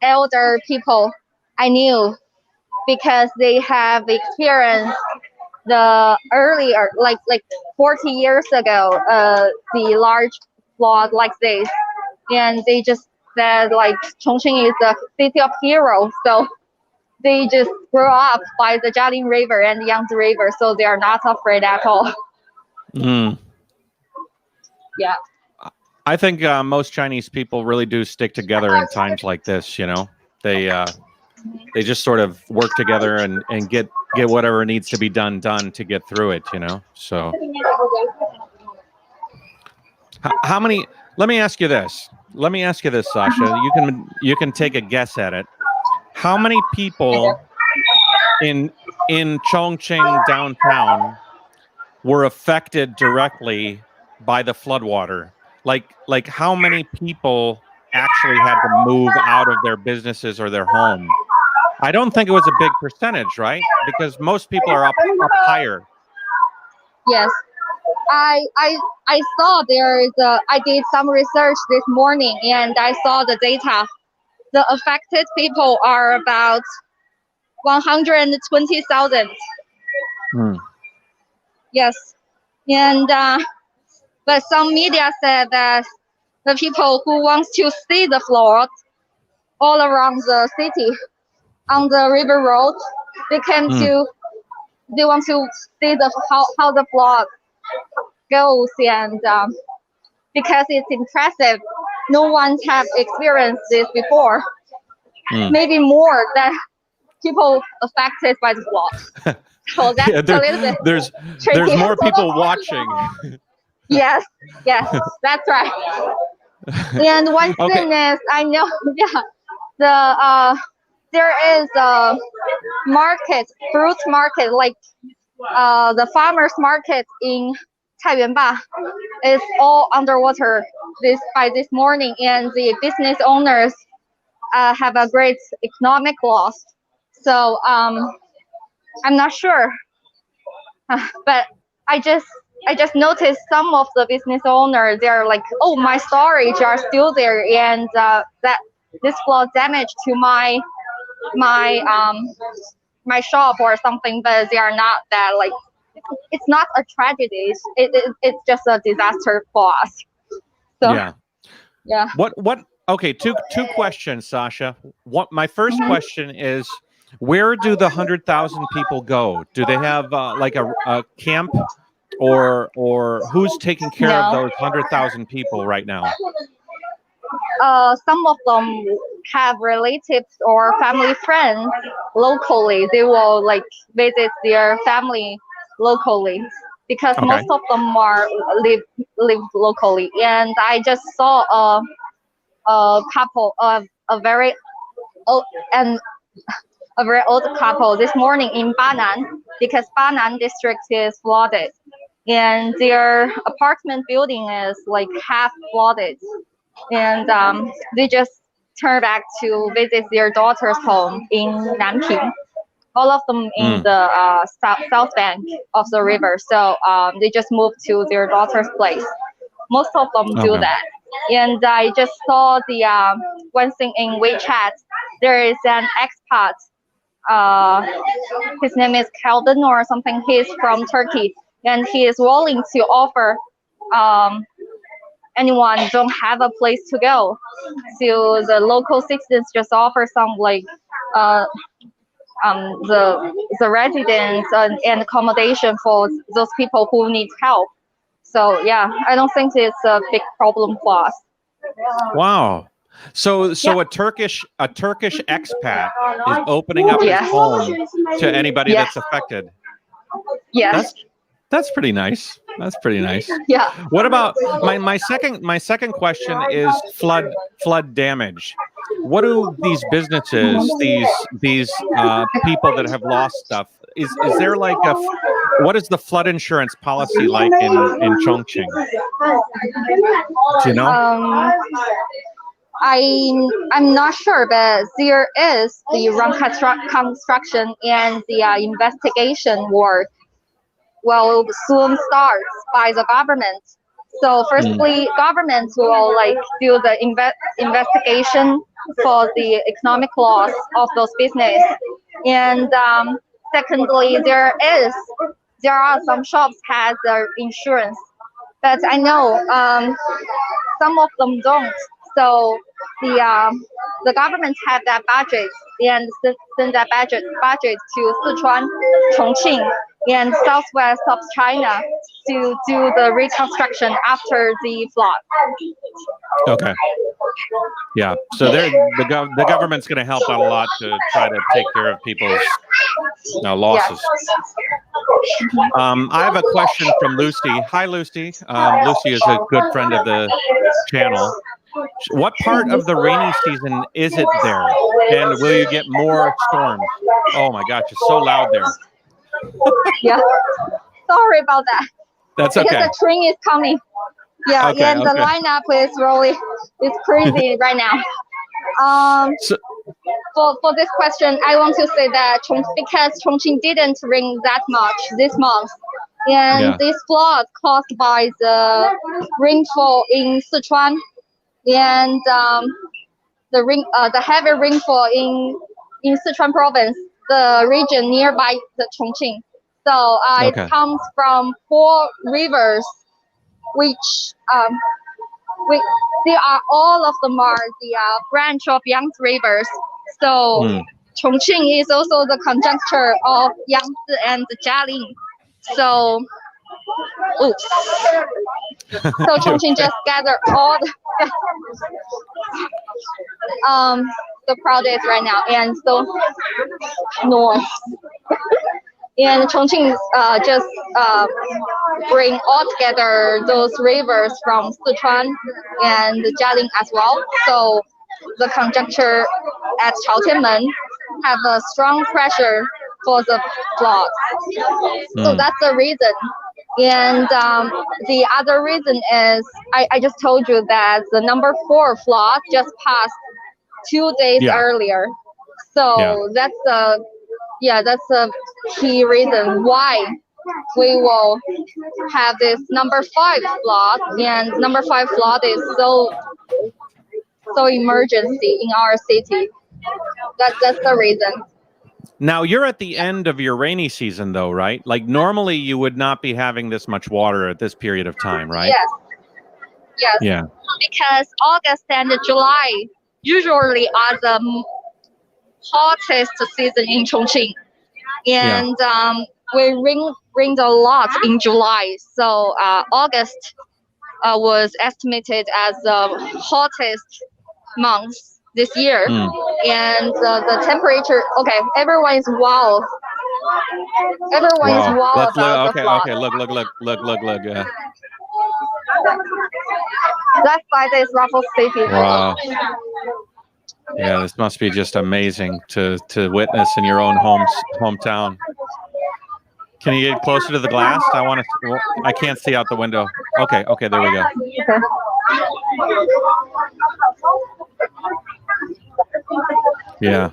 elder people I knew because they have experienced the earlier like 40 years ago the large flood like this, and they just said like Chongqing is a city of heroes, so they just grew up by the Jialing River and Yangtze River, so they are not afraid at all. Yeah,
I think most Chinese people really do stick together in times like this. You know, they just sort of work together and get whatever needs to be done to get through it. You know, so how many? Let me ask you this, Sasha. You can take a guess at it. How many people in Chongqing downtown were affected directly by the floodwater? Like how many people actually had to move out of their businesses or their home? I don't think it was a big percentage, right? Because most people are up higher.
Yes, I saw there is I did some research this morning and I saw the data. The affected people are about 120,000. Yes, and but some media said that the people who want to see the flood all around the city on the river road, they want to see how the flood goes, and because it's impressive. No one have experienced this before. Maybe more than people affected by the flood. So that's a little bit
there's more people watching.
Yes, that's right. And one thing is, I know, there is a market, fruit market, like the farmers market in Taiyuanba is all underwater by this morning, and the business owners have a great economic loss. So I'm not sure, but I just noticed some of the business owners, they're like, oh, my storage are still there, and that this flood damage to my shop or something, but they are not that like, it's not a tragedy. It's just a disaster for us. So yeah.
What? Okay, two questions, Sasha. My first question is, where do the 100,000 people go? Do they have like a camp, or who's taking care of those 100,000 people right now?
Some of them have relatives or family friends locally. They will like visit their family locally because most of them are live locally. And I just saw a couple of a very old couple this morning in Banan, because Banan district is flooded, and their apartment building is like half flooded, and they just turned back to visit their daughter's home in Nanping. All of them in the south bank of the river, so they just moved to their daughter's place. Most of them do that. And I just saw the one thing in WeChat. There is an expat. His name is Calvin or something. He's from Turkey, and he is willing to offer anyone don't have a place to go. So the local citizens just offer some like the residents and accommodation for those people who need help. So yeah, I don't think it's a big problem for us.
Wow. So a Turkish expat is opening up his home to anybody that's affected.
Yes.
That's pretty nice. That's pretty nice.
Yeah.
What about my second question is flood damage. What do these businesses, these people that have lost stuff, is there like what is the flood insurance policy like in Chongqing? Do you know?
I'm not sure, but there is the reconstruction and the investigation work will soon start by the government. So firstly, government will like do the investigation for the economic loss of those business, and secondly, there are some shops has their insurance, but I know some of them don't. So the government have that budget and send that budget to Sichuan, Chongqing, and southwest of China to do the reconstruction after the flood.
Okay. Yeah. So the government's going to help out a lot to try to take care of people's losses. I have a question from Lucy. Hi, Lucy. Lucy is a good friend of the channel. What part of the rainy season is it there? And will you get more storms? Oh my gosh, it's so loud there.
Yeah. Sorry about that.
That's okay.
Because the train is coming. Yeah,
okay,
and the lineup is crazy right now. For this question, I want to say that because Chongqing didn't rain that much this month, and this flood caused by the rainfall in Sichuan and the heavy rainfall in Sichuan province, the region nearby the Chongqing. So it comes from 4 rivers, which they are all of them are the branch of Yangtze rivers. So Chongqing is also the conjuncture of Yangtze and Jialing. So, oops. So Chongqing just gathered all the projects right now, and so north. And Chongqing just bring all together those rivers from Sichuan and Jialing as well. So the conjuncture at Chaotianmen have a strong pressure for the flood. So that's the reason. And the other reason is I just told you that the number 4 flood just passed 2 days earlier. So that's a key reason why we will have this number 5 flood, and number 5 flood is so emergency in our city. That's the reason.
Now you're at the end of your rainy season though, right? Like normally you would not be having this much water at this period of time, right?
Yes. Yeah. Because August and July usually are the hottest season in Chongqing. And we rained a lot in July. So August was estimated as the hottest month this year. And the temperature, everyone is wow. Everyone is wow.
Let's look, okay, look.
That's why this Raffles City.
Wow. Yeah, this must be just amazing to witness in your own hometown. Can you get closer to the glass? I can't see out the window. Okay, there we go. Yeah.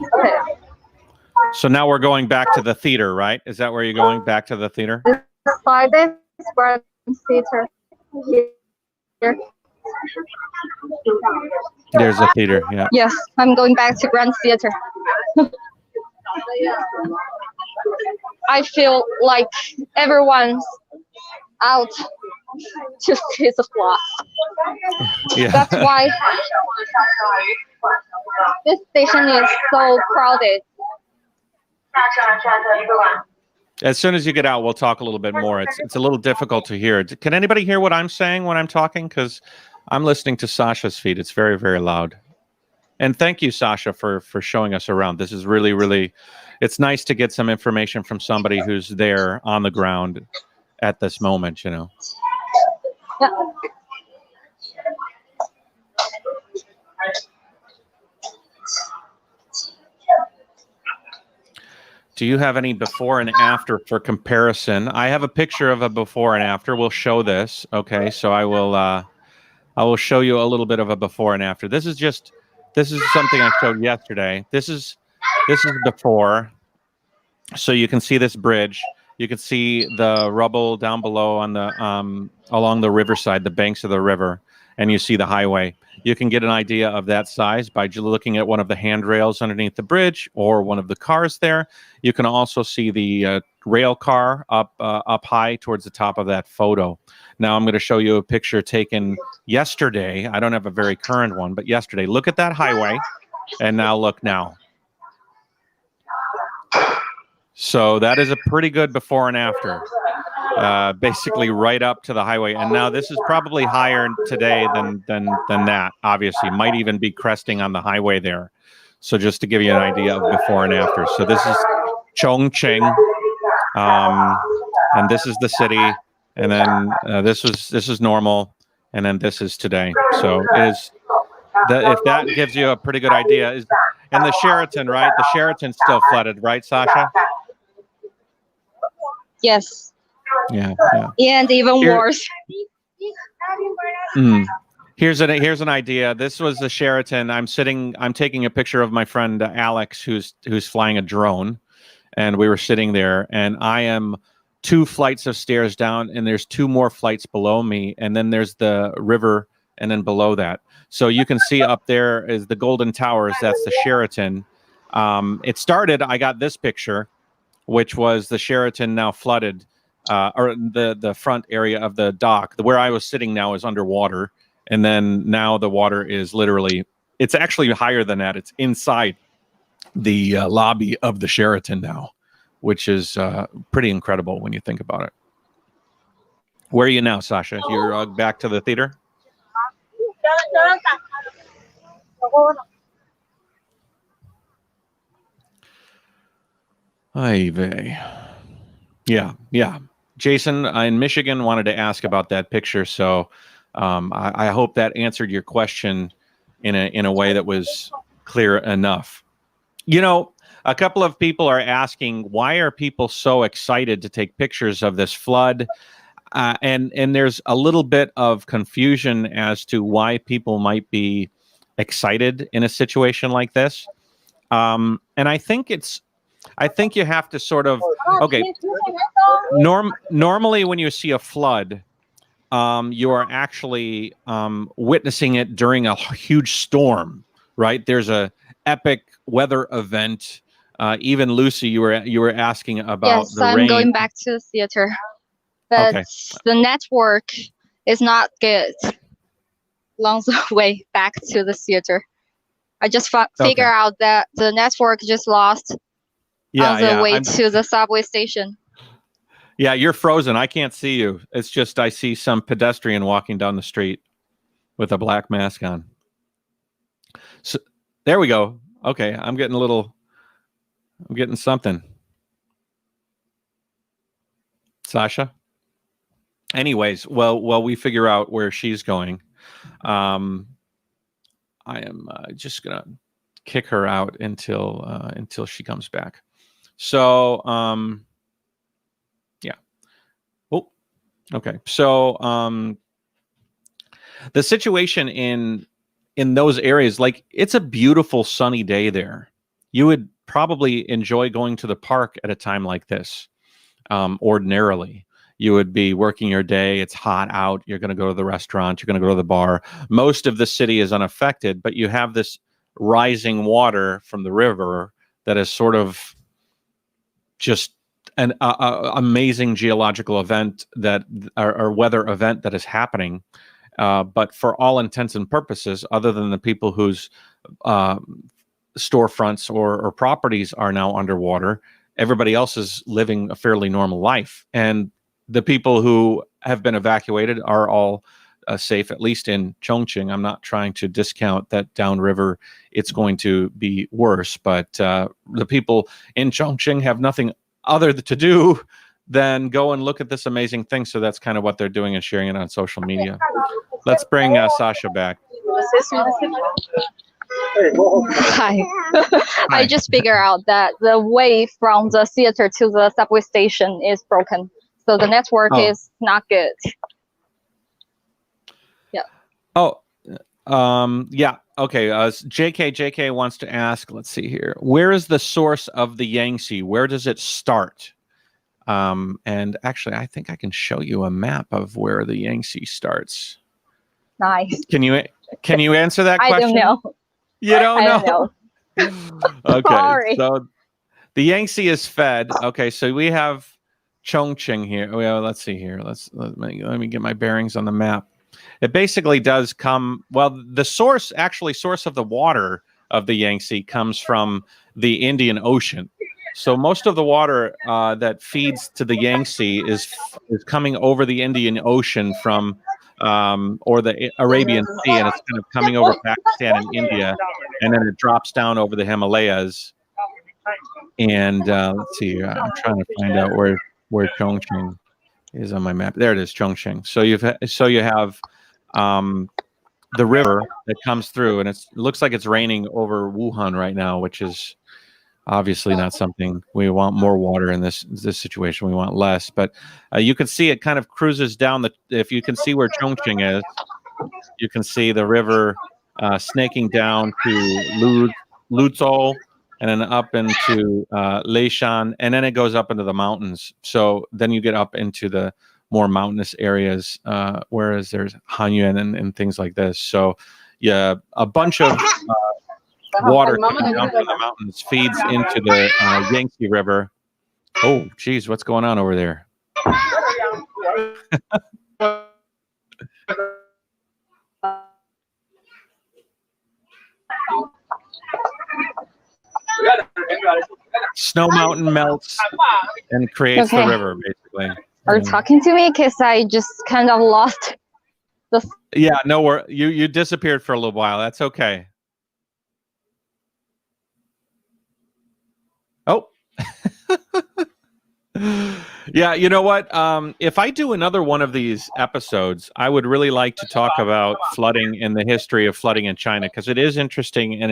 So now we're going back to the theater, right? Is that where you're going, back to the theater?
By this Grand Theater. Here.
There's a theater, yeah.
Yes, I'm going back to Grand Theater. I feel like everyone's out to see the flood.
Yeah.
That's why this station is so crowded.
As soon as you get out, we'll talk a little bit more. It's a little difficult to hear. Can anybody hear what I'm saying when I'm talking? Because I'm listening to Sasha's feed. It's very, very loud. And thank you, Sasha, for showing us around. This is really, really, it's nice to get some information from somebody who's there on the ground at this moment, you know.
Yeah.
Do you have any before and after for comparison? I have a picture of a before and after. We'll show this. Okay, so I will show you a little bit of a before and after. This is something I showed yesterday. This is before. So you can see this bridge. You can see the rubble down below on the along the riverside, the banks of the river, and you see the highway. You can get an idea of that size by looking at one of the handrails underneath the bridge or one of the cars there. You can also see the rail car up high towards the top of that photo. Now I'm going to show you a picture taken yesterday. I don't have a very current one, but yesterday. Look at that highway, and now look now. So that is a pretty good before and after. Basically right up to the highway, and now this is probably higher today than that. Obviously, might even be cresting on the highway there. So just to give you an idea of before and after. So this is Chongqing, and this is the city, and then this is normal, and then this is today. So if that gives you a pretty good idea. And the Sheraton, right? The Sheraton's still flooded, right, Sasha?
Yes.
Yeah.
And even worse.
Here's an idea. This was the Sheraton. I'm taking a picture of my friend Alex, who's flying a drone, and we were sitting there, and I am 2 flights of stairs down, and there's 2 more flights below me, and then there's the river, and then below that. So you can see up there is the Golden Towers. That's the Sheraton. I got this picture, which was the Sheraton now flooded. Or the front area of the dock. Where I was sitting now is underwater, and then now the water is literally, it's actually higher than that. It's inside the lobby of the Sheraton now, which is pretty incredible when you think about it. Where are you now, Sasha? You're back to the theater? Ay vey. Yeah. Jason in Michigan wanted to ask about that picture, so I hope that answered your question in a way that was clear enough. You know, a couple of people are asking, why are people so excited to take pictures of this flood? And there's a little bit of confusion as to why people might be excited in a situation like this. And I think you have to sort of, okay, normally when you see a flood, you are actually witnessing it during a huge storm, right? There's a epic weather event. Even Lucy, you were asking about the rain.
Yes, I'm going back to the theater, but
okay.
The network is not good along the way back to the theater. I just figure out that the network just lost on the way to the subway station.
Yeah, you're frozen. I can't see you. It's just I see some pedestrian walking down the street with a black mask on. So there we go. Okay, I'm getting something. Sasha? Anyways, well, we figure out where she's going. I am just gonna kick her out until she comes back. So yeah. Oh, okay. So the situation in those areas, like, it's a beautiful sunny day there. You would probably enjoy going to the park at a time like this. Ordinarily, you would be working your day. It's hot out. You're going to go to the restaurant. You're going to go to the bar. Most of the city is unaffected, but you have this rising water from the river that is sort of just an amazing geological event or weather event that is happening. But for all intents and purposes, other than the people whose storefronts or properties are now underwater, everybody else is living a fairly normal life. And the people who have been evacuated are all safe, at least in Chongqing. I'm not trying to discount that downriver it's going to be worse, but the people in Chongqing have nothing other to do than go and look at this amazing thing. So that's kind of what they're doing and sharing it on social media. Let's bring Sasha back.
Hi. I just figured out that the way from the theater to the subway station is broken. So the network is not good. Yeah.
Oh, yeah. Okay. JK wants to ask, let's see here. Where is the source of the Yangtze? Where does it start? And actually, I think I can show you a map of where the Yangtze starts.
Nice.
Can you answer that question?
I don't know.
You don't know?
I don't know.
Okay.
Sorry.
So the Yangtze is fed. Okay. So we have Chongqing here. Well, let's see here. Let me get my bearings on the map. It basically does come, well, the source of the water of the Yangtze comes from the Indian Ocean. So most of the water that feeds to the Yangtze is coming over the Indian Ocean from or the Arabian Sea, and it's kind of coming over Pakistan and India, and then it drops down over the Himalayas. And let's see, I'm trying to find out where Chongqing is on my map. There it is, Chongqing. So you have the river that comes through, and it looks like it's raining over Wuhan right now, which is obviously not something we want. More water in this situation. We want less, but you can see it kind of cruises down if you can see where Chongqing is, you can see the river snaking down to Luzhou, and then up into Leishan, and then it goes up into the mountains. So then you get up into the more mountainous areas, whereas there's Hanyuan and things like this. So yeah, a bunch of water coming down from the mountains feeds into the Yangtze River. Oh, geez, what's going on over there? Snow mountain melts and creates the river, basically.
Are you talking to me? Because I just kind of lost the...
Yeah, no, you disappeared for a little while. That's okay. Oh. Yeah, you know what? If I do another one of these episodes, I would really like to talk about flooding and the history of flooding in China, because it is interesting, and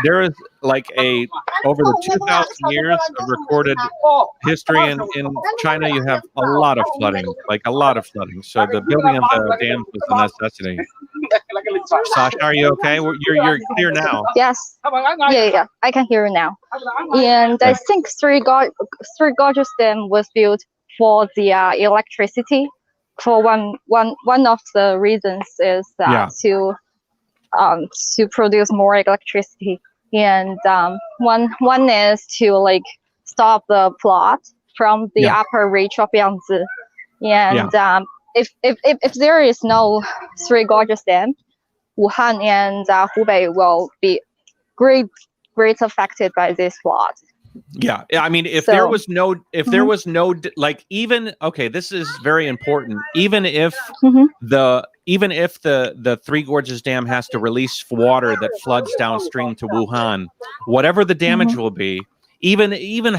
there is like over the 2,000 years of recorded history in China, you have a lot of flooding, So the building of the dams was a necessity. Sasha, are you okay? You're clear now.
Yes. Yeah. I can hear you now. And I think Three Gorges Dam was built for the electricity. For one of the reasons is to produce more electricity, and one is to stop the flood from the upper reach of Yangtze. And if there is no Three Gorges Dam, Wuhan and Hubei will be great affected by this flood.
Yeah, I mean, there was no, this is very important. Even if the Three Gorges Dam has to release water that floods downstream to Wuhan, whatever the damage will be, even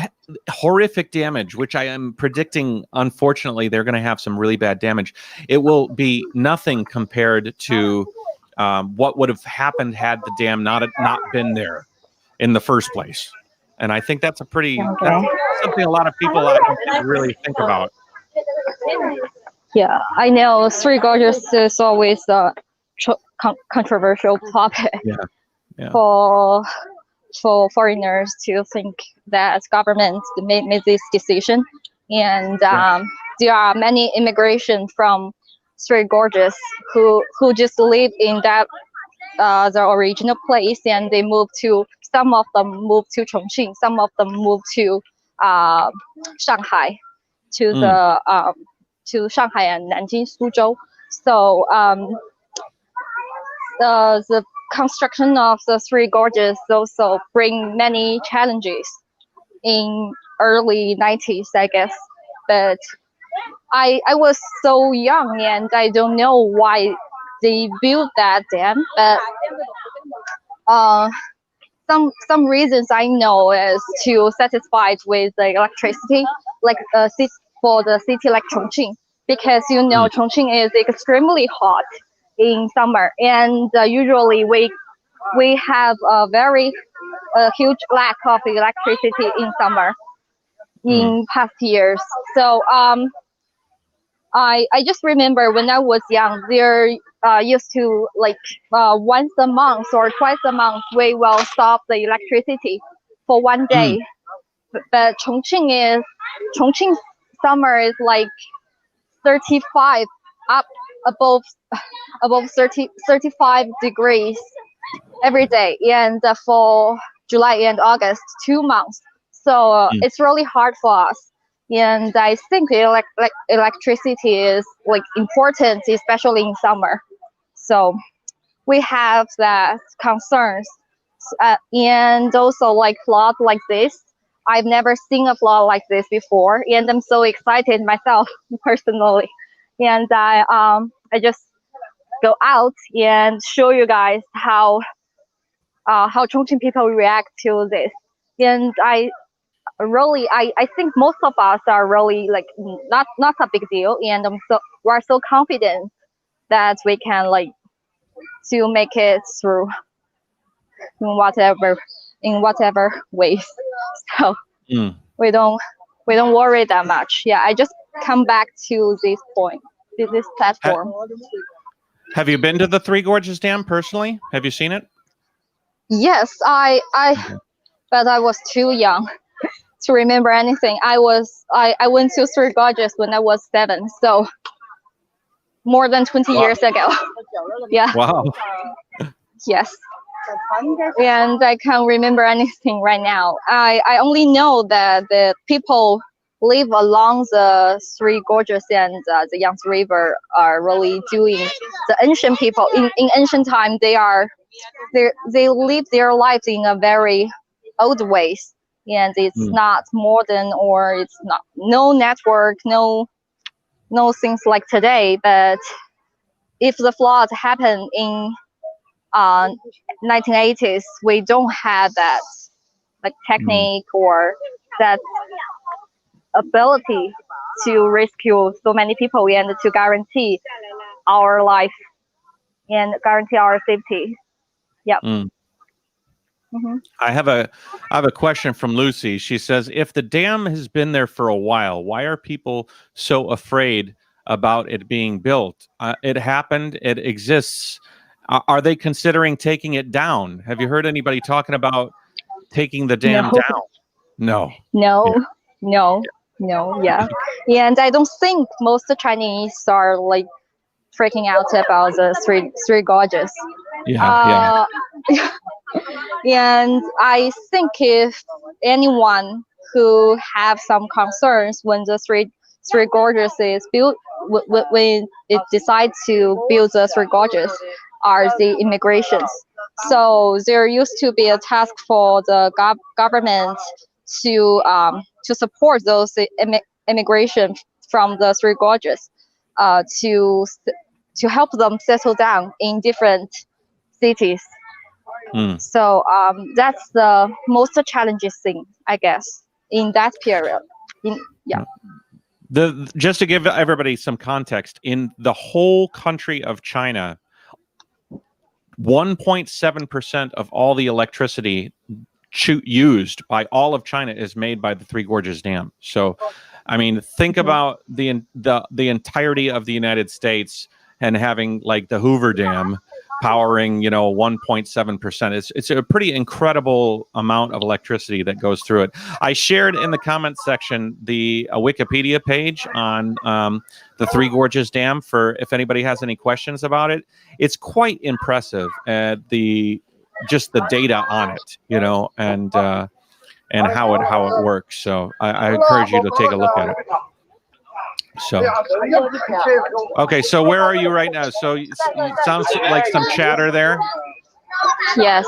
horrific damage, which I am predicting, unfortunately, they're going to have some really bad damage. It will be nothing compared to what would have happened had the dam not been there in the first place. And I think that's that's something a lot of people really think about.
Yeah, I know Three Gorges is always a controversial topic for foreigners to think that government made this decision. And there are many immigration from Three Gorges who just live in that the original place, and they some of them moved to Chongqing, some of them moved to Shanghai, to Shanghai and Nanjing, Suzhou. So the construction of the Three Gorges also bring many challenges in early 90s, I guess. But I was so young and I don't know why they built that dam. But some reasons I know is to satisfy with the electricity, like for the city like Chongqing, because Chongqing is extremely hot in summer, and usually we have a huge lack of electricity in summer in past years. So I just remember when I was young, there used to once a month or twice a month we will stop the electricity for one day. But Chongqing summer is like 35 up above 35 degrees every day, and for July and August 2 months. So it's really hard for us. And I think electricity is like important, especially in summer. So we have that concerns, and also like flood like this. I've never seen a flood like this before, and I'm so excited myself personally. And I just go out and show you guys how Chongqing people react to this. And I think most of us are really like not a big deal, and we're so confident that we can like to make it through in whatever ways. So we don't worry that much. Yeah, I just come back to this point, this platform.
Have you been to the Three Gorges Dam personally? Have you seen it?
Yes, but I was too young to remember anything. I went to Three Gorges when I was 7, so more than 20 years ago. Yeah.
Wow.
Yes. And I can't remember anything right now. I only know that the people live along the Three Gorges and the Yangtze River are really doing the ancient people in ancient time. They live their lives in a very old ways, and it's not modern, or it's not no network, no things like today. But if the flood happened in 1980s, we don't have that like technique or that ability to rescue so many people and to guarantee our life and guarantee our safety. Yeah.
I have a question from Lucy. She says, if the dam has been there for a while, why are people so afraid about it being built? It happened. It exists. Are they considering taking it down? Have you heard anybody talking about taking the dam down? No.
Yeah. And I don't think most Chinese are like freaking out about the Three Gorges.
Yeah.
And I think if anyone who have some concerns when the Three Gorges is built, when it decides to build the Three Gorges, are the immigrations. So there used to be a task for the government to support those immigration from the Three Gorges, to help them settle down in different cities. So that's the most challenging thing, I guess, in that period.
Just to give everybody some context, in the whole country of China, 1.7% of all the electricity used by all of China is made by the Three Gorges Dam. So, I mean, think about the entirety of the United States and having like the Hoover Dam powering 1.7%. It's a pretty incredible amount of electricity that goes through it. I shared in the comments section a Wikipedia page on the Three Gorges Dam for if anybody has any questions about it. It's quite impressive, just the data on it, and how it works. So I encourage you to take a look at it. So, okay, so where are you right now? So it sounds like some chatter there.
Yes,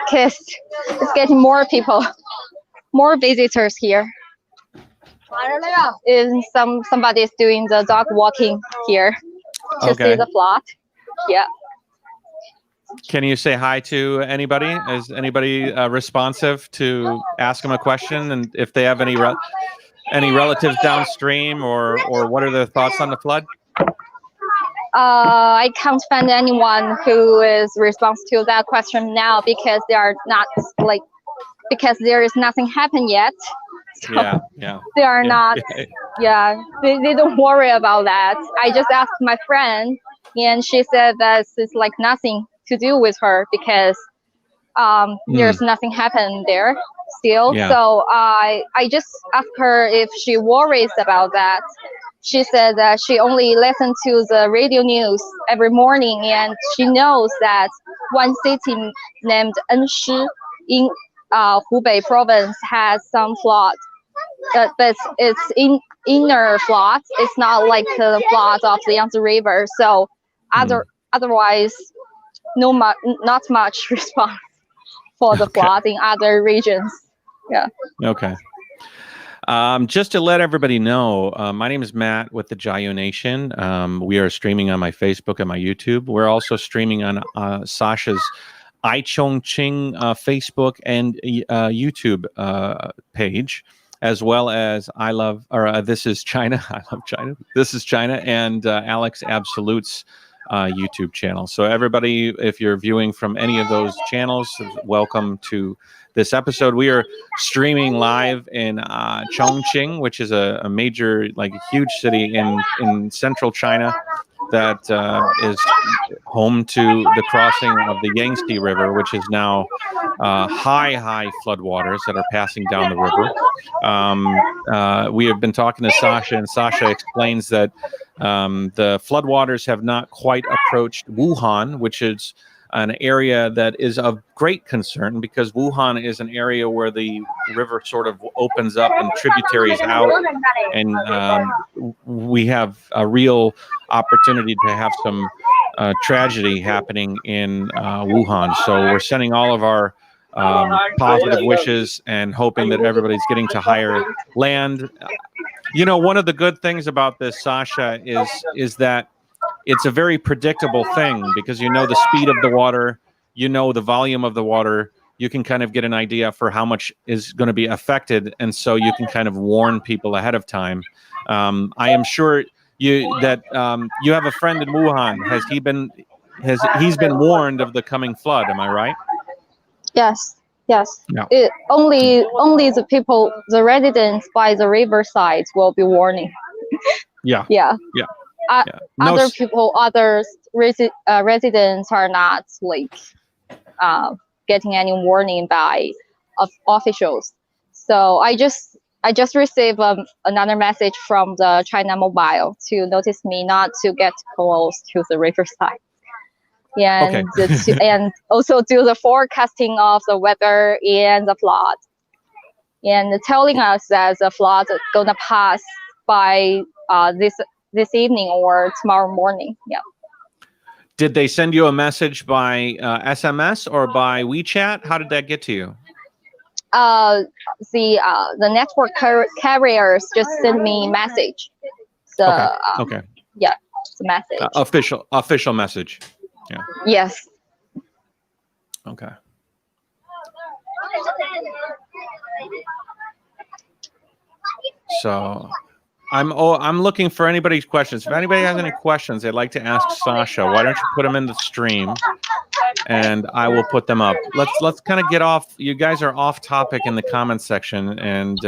because it's getting more people, more visitors here. And somebody is doing the dog walking here to see the flood. Yeah.
Can you say hi to anybody? Is anybody responsive to ask them a question, and if they have any relatives downstream, or what are their thoughts on the flood?
I can't find anyone who is responsive to that question now, because they are not because there is nothing happened yet. So
yeah.
They are not. Yeah, they don't worry about that. I just asked my friend, and she said that it's like nothing to do with her, because there's nothing happened there still.
Yeah.
So I just asked her if she worries about that. She said that she only listens to the radio news every morning, and she knows that one city named Enshi in Hubei province has some flood, but it's in inner floods. It's not like the floods of the Yangtze River. So otherwise, not much response for the flood in other regions. Yeah.
Okay. Just to let everybody know, my name is Matt with the JaYoe Nation. We are streaming on my Facebook and my YouTube. We're also streaming on Sasha's Chongqing Facebook and YouTube page, as well as This is China. I love China. This is China, and Alex Absolute's YouTube channel. So everybody, if you're viewing from any of those channels, welcome to this episode. We are streaming live in Chongqing, which is a major, like a huge city in central China that is home to the crossing of the Yangtze River, which is now high floodwaters that are passing down the river. We have been talking to Sasha, and Sasha explains that the floodwaters have not quite approached Wuhan, which is an area that is of great concern, because Wuhan is an area where the river sort of opens up and tributaries out, and we have a real opportunity to have some tragedy happening in Wuhan. So we're sending all of our positive wishes and hoping that everybody's getting to higher land. You know, one of the good things about this, Sasha, is that it's a very predictable thing, because you know the speed of the water, you know the volume of the water, you can kind of get an idea for how much is going to be affected, and so you can kind of warn people ahead of time. I am sure you have a friend in Wuhan. He's been warned of the coming flood? Am I right?
Yes. Yes.
Yeah.
Only the residents by the riverside will be warning.
Yeah.
Yeah.
Yeah.
Other residents are not getting any warning by officials. So I just received another message from the China Mobile to notice me not to get close to the riverside, and and also do the forecasting of the weather and the flood, and telling us that the flood is gonna pass by this evening or tomorrow morning. Yeah.
Did they send you a message by SMS or by WeChat? How did that get to you?
The network carriers just sent me message. So
okay.
Yeah, it's a message.
Official message. Yeah.
Yes.
Okay. So I'm looking for anybody's questions. If anybody has any questions they'd like to ask Sasha, why don't you put them in the stream and I will put them up. Let's kind of get off. You guys are off topic in the comment section, and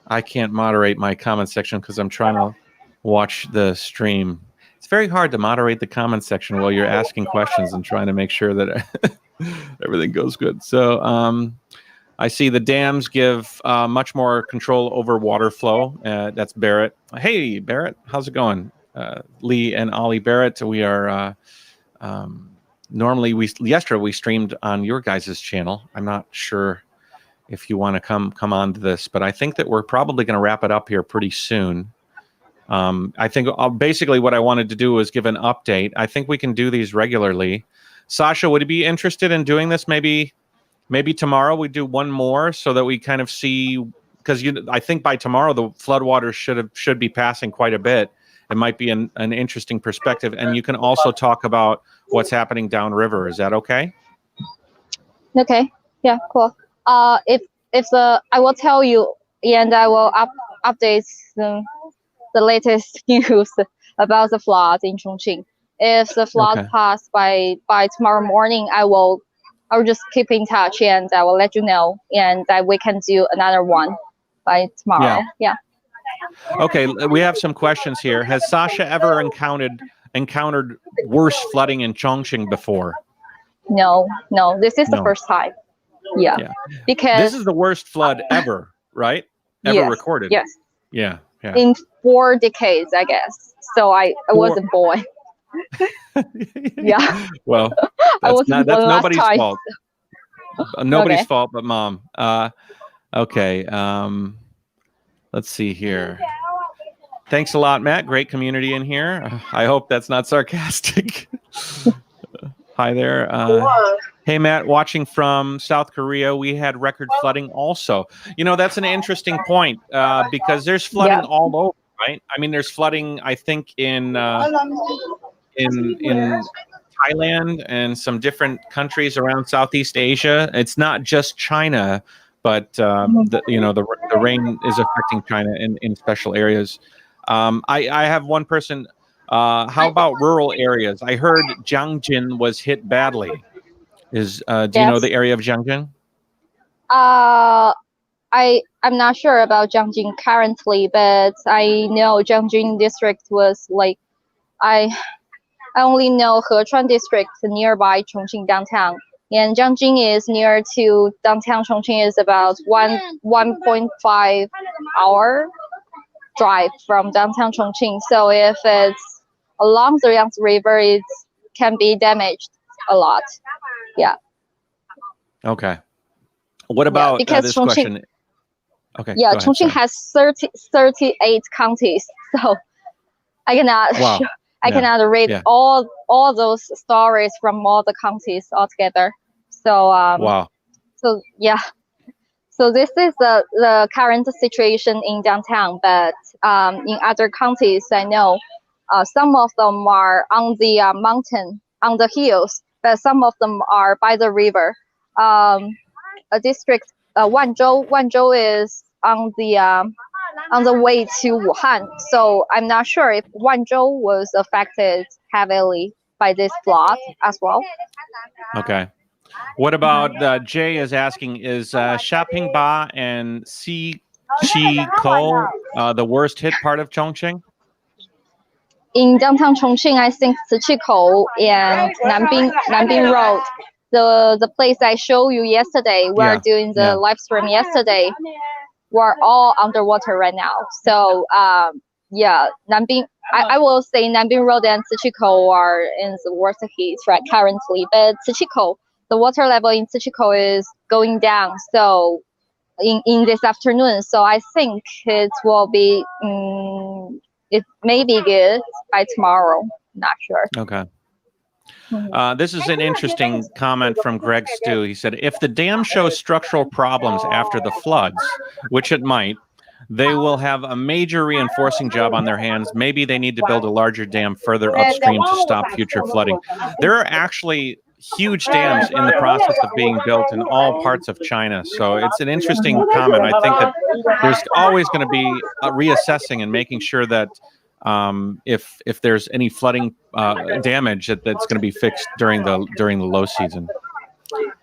I can't moderate my comment section because I'm trying to watch the stream. It's very hard to moderate the comment section while you're asking questions and trying to make sure that everything goes good. So I see the dams give much more control over water flow. That's Barrett. Hey, Barrett, how's it going? Lee and Ollie Barrett. We are normally yesterday we streamed on your guys' channel. I'm not sure if you want to come on to this. But I think that we're probably going to wrap it up here pretty soon. I think basically what I wanted to do was give an update. I think we can do these regularly. Sasha, would you be interested in doing this? Maybe tomorrow we do one more so that we kind of see, because I think by tomorrow the floodwaters should be passing quite a bit. It might be an interesting perspective, and you can also talk about what's happening downriver. Is that okay?
Okay. Yeah. Cool. If I will tell you, and I will update the latest news about the flood in Chongqing. If the flood pass by tomorrow morning, I will just keep in touch and I will let you know, and that we can do another one by tomorrow. Yeah.
Okay, we have some questions here. Has Sasha ever encountered worse flooding in Chongqing before?
No, this is the first time. Yeah. Because
this is the worst flood ever, right? Ever recorded.
Yes.
Yeah.
In 4 decades, I guess. So I wasn't born. Yeah.
Well, that's nobody's fault. Nobody's fault but mom. Okay. Let's see here. Thanks a lot, Matt. Great community in here. I hope that's not sarcastic. Hi there. Hey, Matt, watching from South Korea, we had record flooding also. That's an interesting point because there's flooding all over, right? I mean, there's flooding, I think, in Thailand and some different countries around Southeast Asia. It's not just China, but the rain is affecting China in special areas. I have one person. How about rural areas? I heard Jiangxin was hit badly. Do you know the area of Jiangxin?
I'm not sure about Jiangxin currently, but I know Jiangxin district was like I only know Hechuan district nearby Chongqing downtown, and Jiangxin is near to downtown Chongqing is about 1.5 hour drive from downtown Chongqing. So if it's along the Yangtze River, it can be damaged a lot. Yeah.
Okay. What about this
Chongqing,
question? Okay.
Yeah, Chongqing has 38 counties, so I cannot.
Wow.
I cannot read all those stories from all the counties altogether. So
wow.
So yeah. So this is the current situation in downtown, but in other counties, I know some of them are on the mountain, on the hills, but some of them are by the river. A district, Wanzhou is on the way to Wuhan. So I'm not sure if Wanzhou was affected heavily by this flood as well.
Okay. What about Jay is asking, is Shapingba and Xiqikou the worst hit part of Chongqing?
In downtown Chongqing, I think Xiqikou and Nanbing Road, the place I showed you yesterday, we are doing the live stream yesterday, we're all underwater right now. So Nanbing, I will say Nanbing Road and Xiqikou are in the worst heat right currently, but Xiqikou, the water level in Xiqikou is going down. So in this afternoon, so I think it will be it may be good by tomorrow. Not sure.
Okay. This is an interesting comment from Greg Stu. He said, if the dam shows structural problems after the floods, which it might, they will have a major reinforcing job on their hands. Maybe they need to build a larger dam further upstream to stop future flooding. There are actually huge dams in the process of being built in all parts of China. So it's an interesting comment. I think that there's always going to be reassessing and making sure that if there's any flooding damage that's going to be fixed during the low season.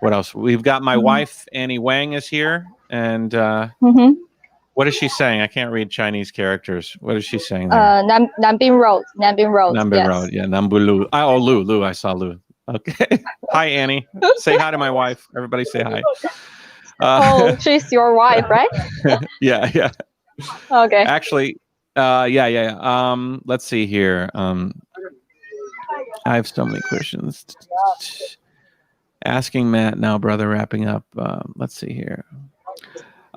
What else? We've got my wife Annie Wang is here, and what is she saying? I can't read Chinese characters. What is she saying there?
Nanbing Road. Nanbing Road.
Nanbing Road. Yeah, Nanbulu. Oh, Lu. I saw Lu. Okay. Hi, Annie. Say hi to my wife. Everybody say hi.
She's your wife, right?
Yeah.
Okay.
Actually, yeah. Let's see here. I have so many questions. Asking Matt now, brother, wrapping up. Let's see here.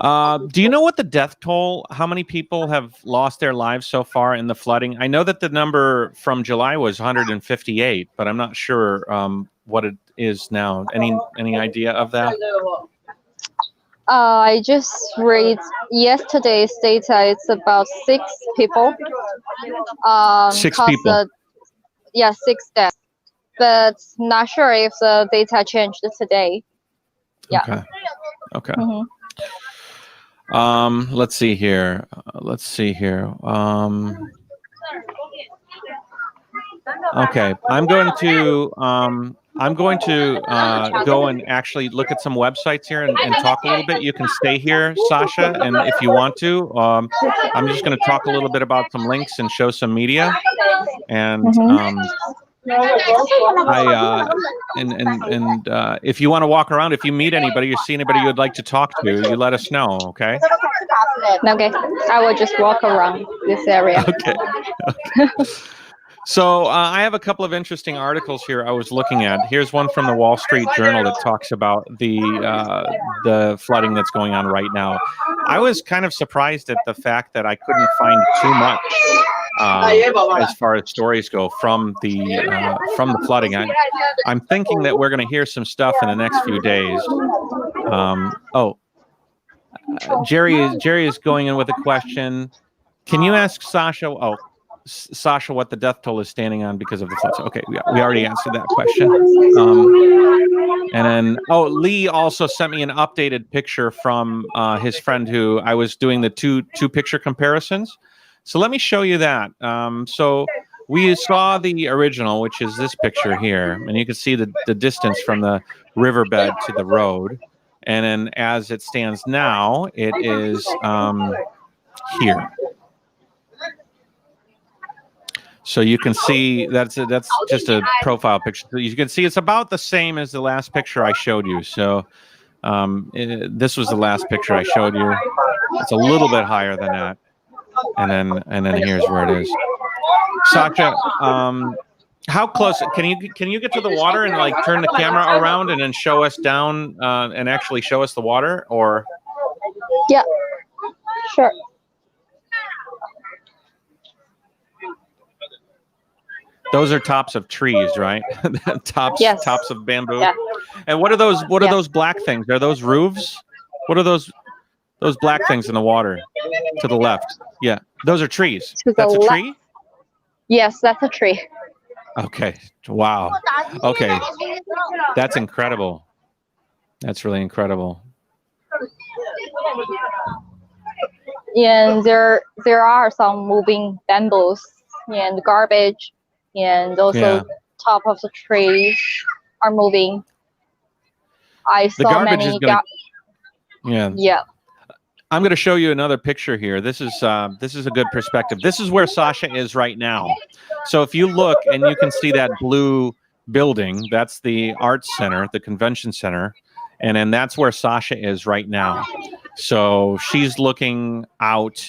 Do you know what the death toll, how many people have lost their lives so far in the flooding? I know that the number from July was 158, but I'm not sure what it is now. Any idea of that?
I just read yesterday's data. It's about 6 people.
6 people.
Yeah, 6 deaths. But not sure if the data changed today. Yeah.
Okay. Okay.
Mm-hmm.
Let's see here. Okay, I'm going to go and actually look at some websites here and talk a little bit. You can stay here, Sasha, and if you want to, I'm just going to talk a little bit about some links and show some media. And if you want to walk around, if you meet anybody, you see anybody you'd like to talk to, you let us know. Okay.
Okay, I will just walk around this area.
Okay. So I have a couple of interesting articles here I was looking at. Here's one from the Wall Street Journal that talks about the flooding that's going on right now. I was kind of surprised at the fact that I couldn't find too much as far as stories go from the flooding. I'm thinking that we're going to hear some stuff in the next few days. Jerry is going in with a question. Can you ask Sasha? Sasha, what the death toll is standing on because of the floods? Okay, we already answered that question. And then, Lee also sent me an updated picture from his friend who I was doing the two picture comparisons. So let me show you that. So we saw the original, which is this picture here, and you can see the distance from the riverbed to the road. And then as it stands now, it is here. So you can see that's just a profile picture. So you can see it's about the same as the last picture I showed you. So this was the last picture I showed you. It's a little bit higher than that. And then here's where it is. Sasha, how close can you get to the water and like turn the camera around and then show us down and actually show us the water? Or
yeah, sure.
Those are tops of trees, right? Tops of bamboo.
Yeah.
And what are those? What are those black things? Are those roofs? What are those black things in the water to the left? Yeah, those are trees. That's a tree?
Yes, that's a tree.
Okay. Wow. Okay. That's incredible. That's really incredible.
And there are some moving bamboos and garbage. And also top of the trees are moving. I saw many. Yeah.
I'm going to show you another picture here. This is a good perspective. This is where Sasha is right now. So if you look and you can see that blue building, that's the arts center, the convention center, and then that's where Sasha is right now. So she's looking out.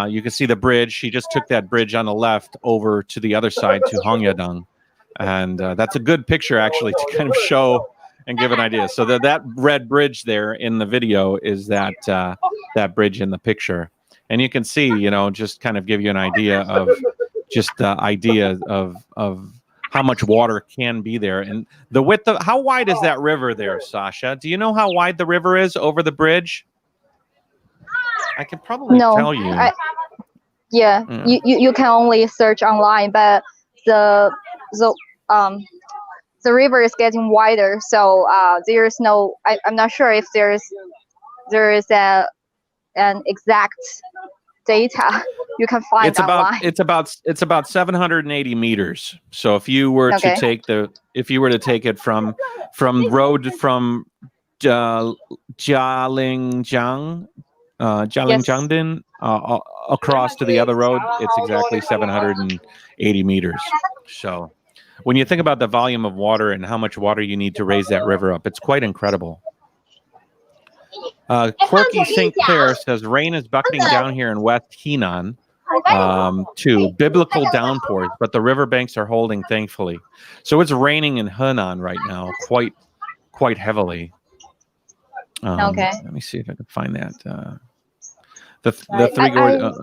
You can see the bridge. She just took that bridge on the left over to the other side to Hongqing. And that's a good picture, actually, to kind of show and give an idea. So that red bridge there in the video is that bridge in the picture. And you can see, just kind of give you an idea of just the idea of how much water can be there. And the width of, how wide is that river there, Sasha? Do you know how wide the river is over the bridge? I can probably tell you.
You can only search online, but the river is getting wider, so there is no. I'm not sure if there is an exact data you can find online.
It's about 780 meters. So if you were to take it from road from Jialingjiangdin across to the other road, it's exactly 780 meters. So when you think about the volume of water and how much water you need to raise that river up, it's quite incredible. Quirky St. Clair says rain is bucketing down here in West Henan too. Biblical downpours, but the riverbanks are holding, thankfully. So it's raining in Henan right now quite heavily.
Okay.
Let me see if I can find that. The three gorges.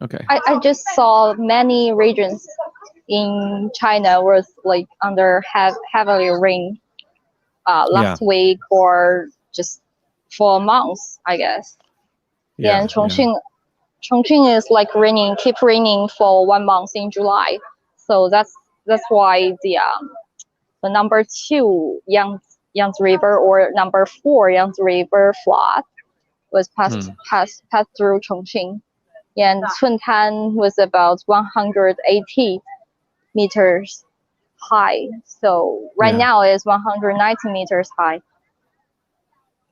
Okay.
I just saw many regions in China was like under heavily rain last week or just for months, I guess.
Yeah.
And Chongqing is like keep raining for 1 month in July. So that's why the number 2 Yangtze River or number 4 Yangtze River flood was passed through Chongqing. And Cuntan was about 180 meters high. So right now it's 190 meters high.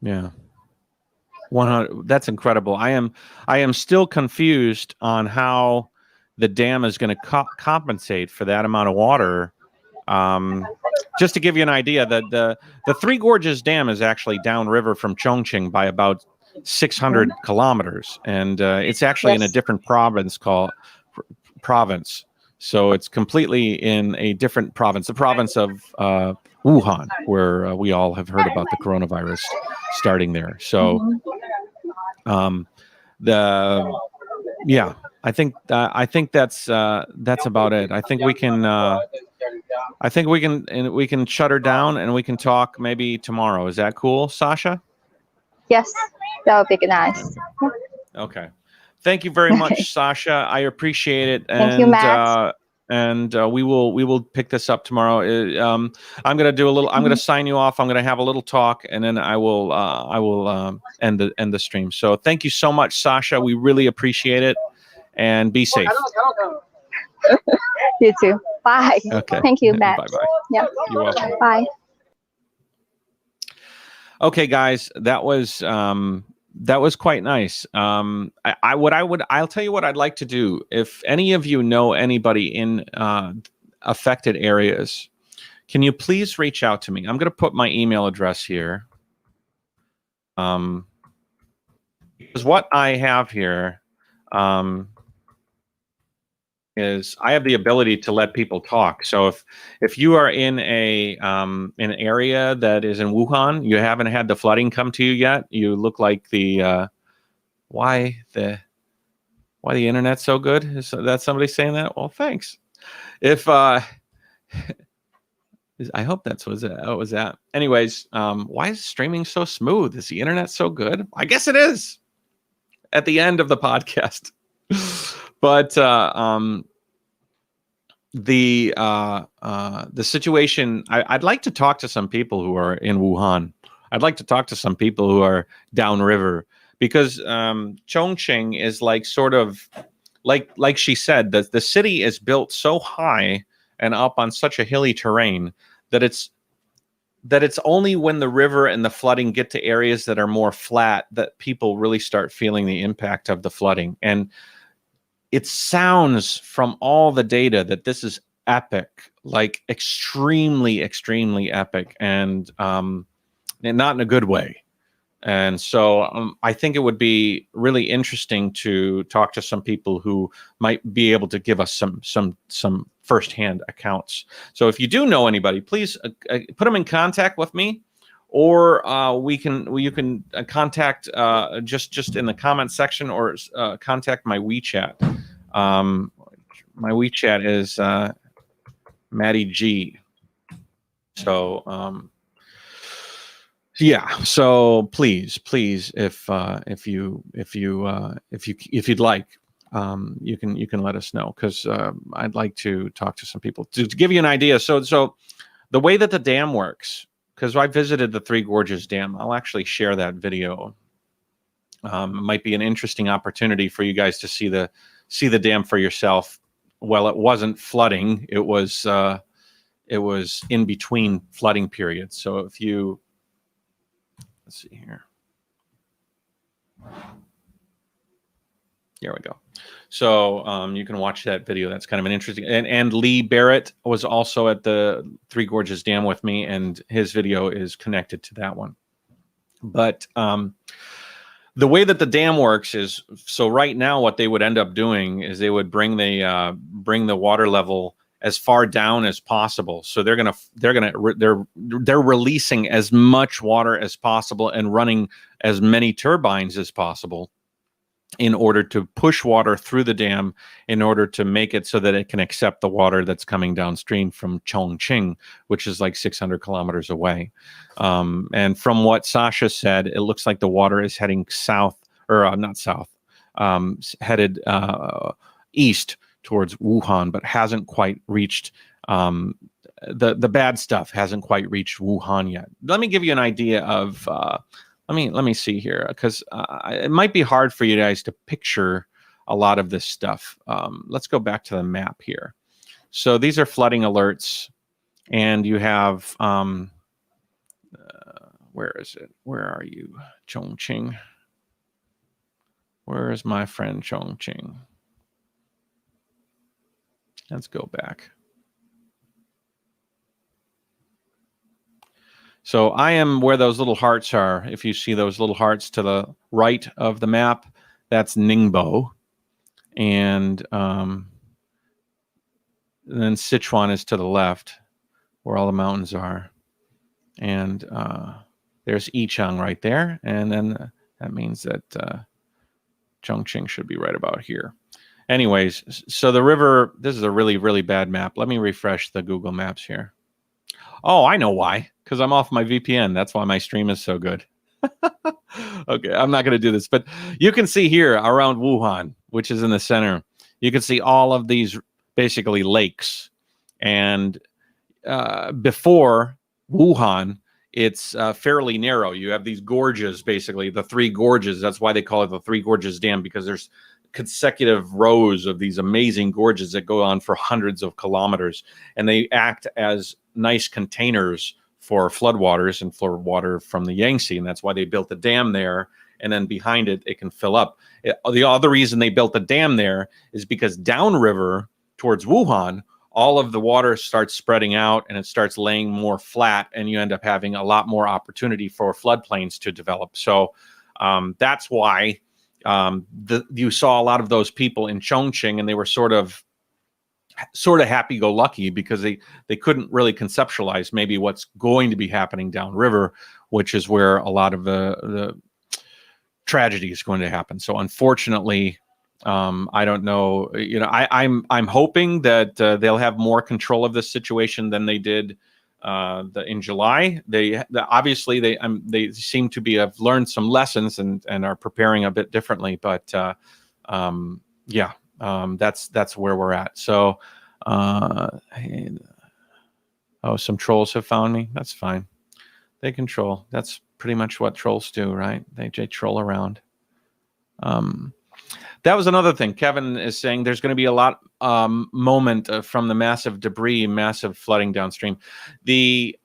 Yeah. 100. That's incredible. I am still confused on how the dam is going to compensate for that amount of water. Just to give you an idea, the Three Gorges Dam is actually downriver from Chongqing by about 600 kilometers, and it's actually in a different province called province. So it's completely in a different province, the province of Wuhan, where we all have heard about the coronavirus starting there. So I think that's about it. I think we can shut her down and we can talk maybe tomorrow. Is that cool, Sasha?
Yes, that would be nice.
Okay. Thank you very much, Sasha. I appreciate it.
Thank you, Matt.
And we will pick this up tomorrow. I'm gonna sign you off. I'm gonna have a little talk, and then I will end the stream. So thank you so much, Sasha. We really appreciate it, and be safe.
You too. Bye.
Okay.
Thank you, Matt.
Bye-bye.
Yeah.
You're welcome.
Bye.
Okay, guys, that was quite nice. I'll tell you what I'd like to do. If any of you know anybody in affected areas, can you please reach out to me? I'm going to put my email address here. Because what I have here is I have the ability to let people talk. So if you are in an area that is in Wuhan, you haven't had the flooding come to you yet, you look like the why the internet's so good? Is that somebody saying that? Well, thanks. If I hope that's what was that. Anyways, why is streaming so smooth? Is the internet so good? I guess it is at the end of the podcast. But the situation, I'd like to talk to some people who are in Wuhan. I'd like to talk to some people who are downriver, because Chongqing is like sort of like she said, the city is built so high and up on such a hilly terrain that it's only when the river and the flooding get to areas that are more flat that people really start feeling the impact of the flooding. And it sounds from all the data that this is epic, like extremely, extremely epic, and not in a good way. And so I think it would be really interesting to talk to some people who might be able to give us some firsthand accounts. So if you do know anybody, please put them in contact with me, or you can contact just in the comment section, or contact my WeChat. My WeChat is Matty G. So yeah. So please, if you'd like, you can let us know, because I'd like to talk to some people to give you an idea. So the way that the dam works, because I visited the Three Gorges Dam, I'll actually share that video. It might be an interesting opportunity for you guys to see the dam for yourself. Well, it wasn't flooding; it was in between flooding periods. So if you let's see here. Here we go. So you can watch that video. That's kind of an interesting. And Lee Barrett was also at the Three Gorges Dam with me, and his video is connected to that one. But the way that the dam works is, so right now what they would end up doing is they would bring the water level as far down as possible. So they're releasing as much water as possible and running as many turbines as possible in order to push water through the dam, in order to make it so that it can accept the water that's coming downstream from Chongqing, which is like 600 kilometers away. And from what Sasha said, it looks like the water is heading south, or not south, headed east towards Wuhan, but hasn't quite reached the bad stuff hasn't quite reached Wuhan yet. Let me give you an idea of let me see here, because it might be hard for you guys to picture a lot of this stuff. Let's go back to the map here. So these are flooding alerts, and you have where is it? Where are you, Chongqing? Where is my friend Chongqing? Let's go back. So I am where those little hearts are. If you see those little hearts to the right of the map, that's Ningbo. And then Sichuan is to the left, where all the mountains are. And there's Yichang right there. And then that means that Chongqing should be right about here. Anyways, so the river, this is a really, really bad map. Let me refresh the Google Maps here. Oh, I know why. Because I'm off my VPN. That's why my stream is so good. Okay, I'm not going to do this. But you can see here around Wuhan, which is in the center, you can see all of these basically lakes. And before Wuhan, it's fairly narrow. You have these gorges, basically, the three gorges. That's why they call it the Three Gorges Dam, because there's consecutive rows of these amazing gorges that go on for hundreds of kilometers. And they act as nice containers for floodwaters and for water from the Yangtze, and that's why they built the dam there. And then behind it, it can fill up. The other reason they built the dam there is because downriver towards Wuhan, all of the water starts spreading out and it starts laying more flat, and you end up having a lot more opportunity for floodplains to develop. So that's why you saw a lot of those people in Chongqing, and they were sort of happy-go-lucky because they couldn't really conceptualize maybe what's going to be happening downriver, which is where a lot of the tragedy is going to happen. So unfortunately, I don't know. You know, I'm hoping that they'll have more control of this situation than they did in July. Obviously they seem to have learned some lessons and are preparing a bit differently. But yeah. That's where we're at. So, some trolls have found me. That's fine. They can troll. That's pretty much what trolls do, right? They troll around. That was another thing. Kevin is saying there's going to be a lot moment from the massive debris, massive flooding downstream. The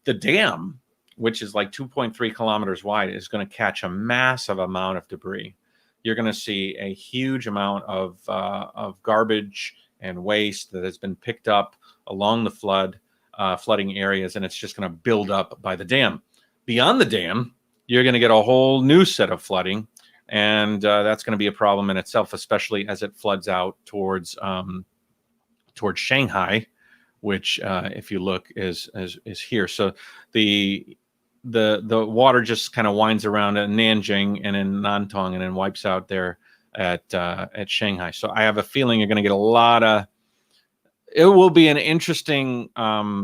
dam, which is like 2.3 kilometers wide, is going to catch a massive amount of debris. You're going to see a huge amount of garbage and waste that has been picked up along the flooding areas, and it's just going to build up by the dam. Beyond the dam, you're going to get a whole new set of flooding, and that's going to be a problem in itself, especially as it floods out towards Shanghai, which, if you look, is here. So the water just kind of winds around in Nanjing and in Nantong and then wipes out there at Shanghai. So I have a feeling you're going to get a lot of. It will be an interesting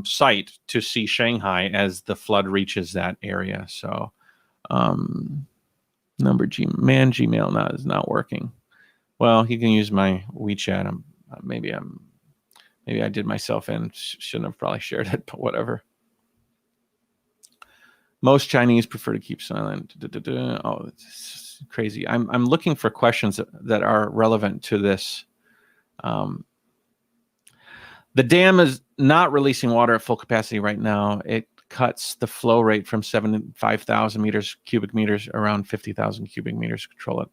sight to see Shanghai as the flood reaches that area. So Gmail now is not working. Well, you can use my WeChat. Maybe I did myself in. Shouldn't have probably shared it, but whatever. Most Chinese prefer to keep silent. Oh, it's crazy. I'm looking for questions that are relevant to this. The dam is not releasing water at full capacity right now. It cuts the flow rate from 5,000 cubic meters around 50,000 cubic meters to control it.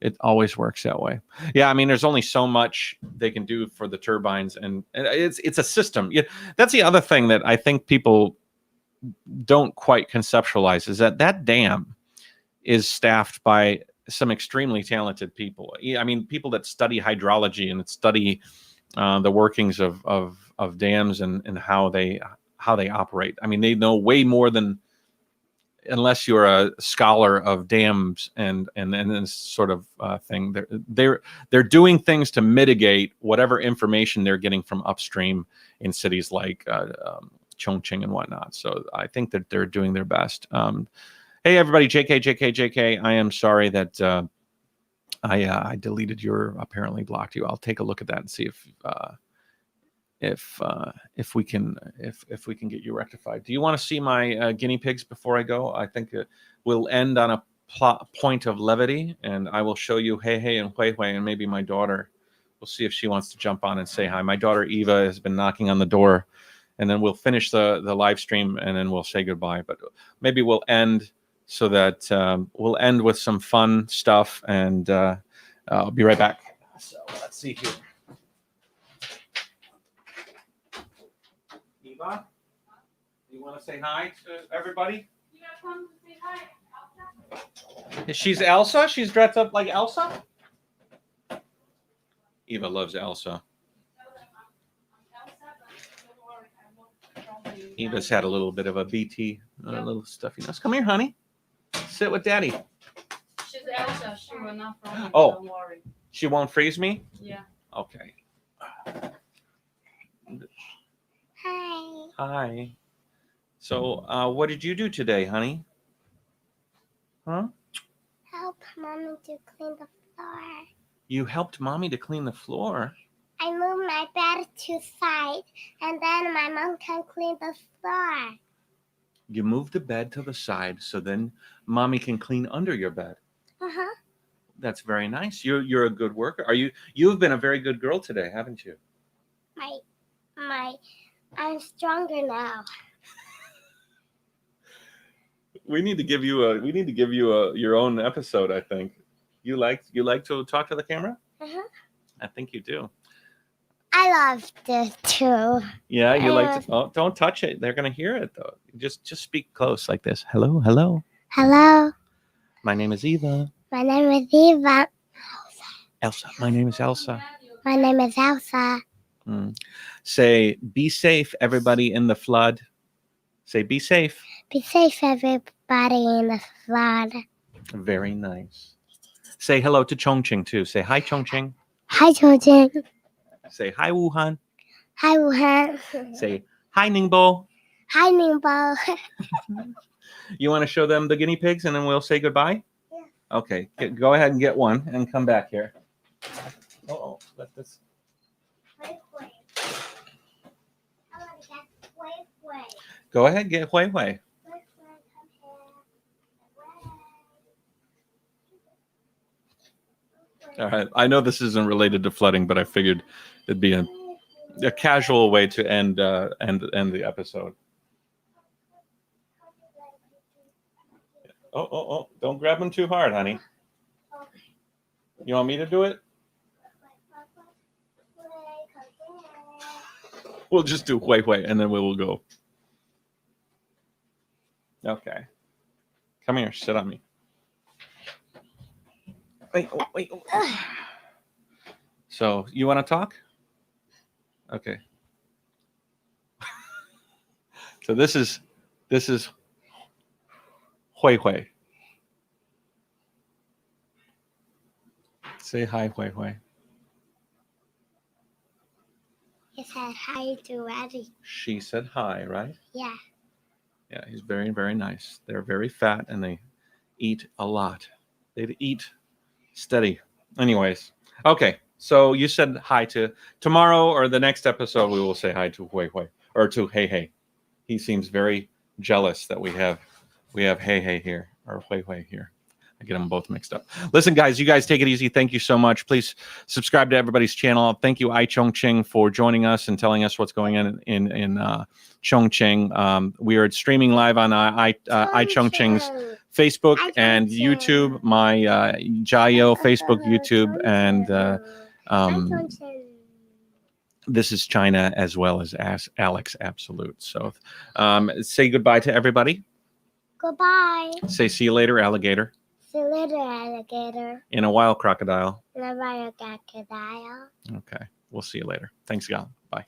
It always works that way. Yeah, I mean, there's only so much they can do for the turbines, and it's a system. Yeah, that's the other thing that I think people don't quite conceptualize, is that dam is staffed by some extremely talented people. I mean, people that study hydrology and study the workings of dams and how they operate. I mean, they know way more than, unless you're a scholar of dams and this sort of thing. They're doing things to mitigate whatever information they're getting from upstream in cities like Chongqing and whatnot. So I think that they're doing their best. Hey everybody, JK. I am sorry that I deleted apparently blocked you. I'll take a look at that and see if we can get you rectified. Do you want to see my guinea pigs before I go? I think we'll end on a point of levity, and I will show you Hey and Hui, and maybe my daughter. We'll see if she wants to jump on and say hi. My daughter Eva has been knocking on the door, and then we'll finish the live stream, and then we'll say goodbye. But maybe we'll end so that we'll end with some fun stuff, and I'll be right back. So let's see here. Eva, you want to say hi to everybody? You gotta come to say hi, Elsa. She's Elsa? She's dressed up like Elsa? Eva loves Elsa. Eva's had a little bit of a BT, a little stuffy nose. Come here, honey. Sit with Daddy.
She's Elsa. She will not freeze me.
Oh.
Don't worry.
She won't freeze me?
Yeah.
Okay.
Hi.
Hi. So, what did you do today, honey? Huh?
Help Mommy to clean the floor.
You helped Mommy to clean the floor.
I moved my bed to side, and then my mom can clean the floor.
You moved the bed to the side so then Mommy can clean under your bed.
Uh-huh.
That's very nice. You're a good worker. You've been a very good girl today, haven't you?
I'm stronger now.
We need to give you your own episode, I think. You like to talk to the camera?
Uh-huh.
I think you do.
I love this too.
Yeah, you like to. Oh, don't touch it. They're gonna hear it though. Just speak close like this. Hello.
Hello.
My name is Eva.
My name is Eva.
Elsa. My name is Elsa.
My name is Elsa.
Say, be safe, everybody in the flood. Say, be safe.
Be safe, everybody in the flood.
Very nice. Say hello to Chongqing too. Say hi, Chongqing.
Hi, Chongqing.
Say hi, Wuhan.
Hi, Wuhan.
Say hi, Ningbo.
Hi, Ningbo.
You want to show them the guinea pigs and then we'll say goodbye?
Yeah.
Okay, go ahead and get one and come back here. Oh, let this. Go ahead, get Hui. All right. I know this isn't related to flooding, but I figured it'd be a casual way to end the episode. Oh! Don't grab them too hard, honey. You want me to do it? We'll just do Hui, and then we will go. Okay. Come here. Sit on me. Wait. So, you want to talk? Okay. So this is Hui. Say hi, Hui.
He said hi to Eddie.
She said hi, right?
Yeah.
Yeah, he's very, very nice. They're very fat and they eat a lot. They eat steady. Anyways, okay. So you said hi to tomorrow or the next episode. We will say hi to Hui or to Hey. He seems very jealous that we have Hey here or Hui here. I get them both mixed up. Listen, guys, you guys take it easy. Thank you so much. Please subscribe to everybody's channel. Thank you, Chongqing, for joining us and telling us what's going on in Chongqing. We are streaming live on Chongqing's Facebook and YouTube. My JaYoe Facebook, YouTube, and this is China as well as Alex Absolute. So say goodbye to everybody.
Goodbye.
Say see you later, alligator.
See you later, alligator.
In a wild crocodile.
In a wild crocodile.
Okay. we'll see you later. Thanks, Gal. Bye.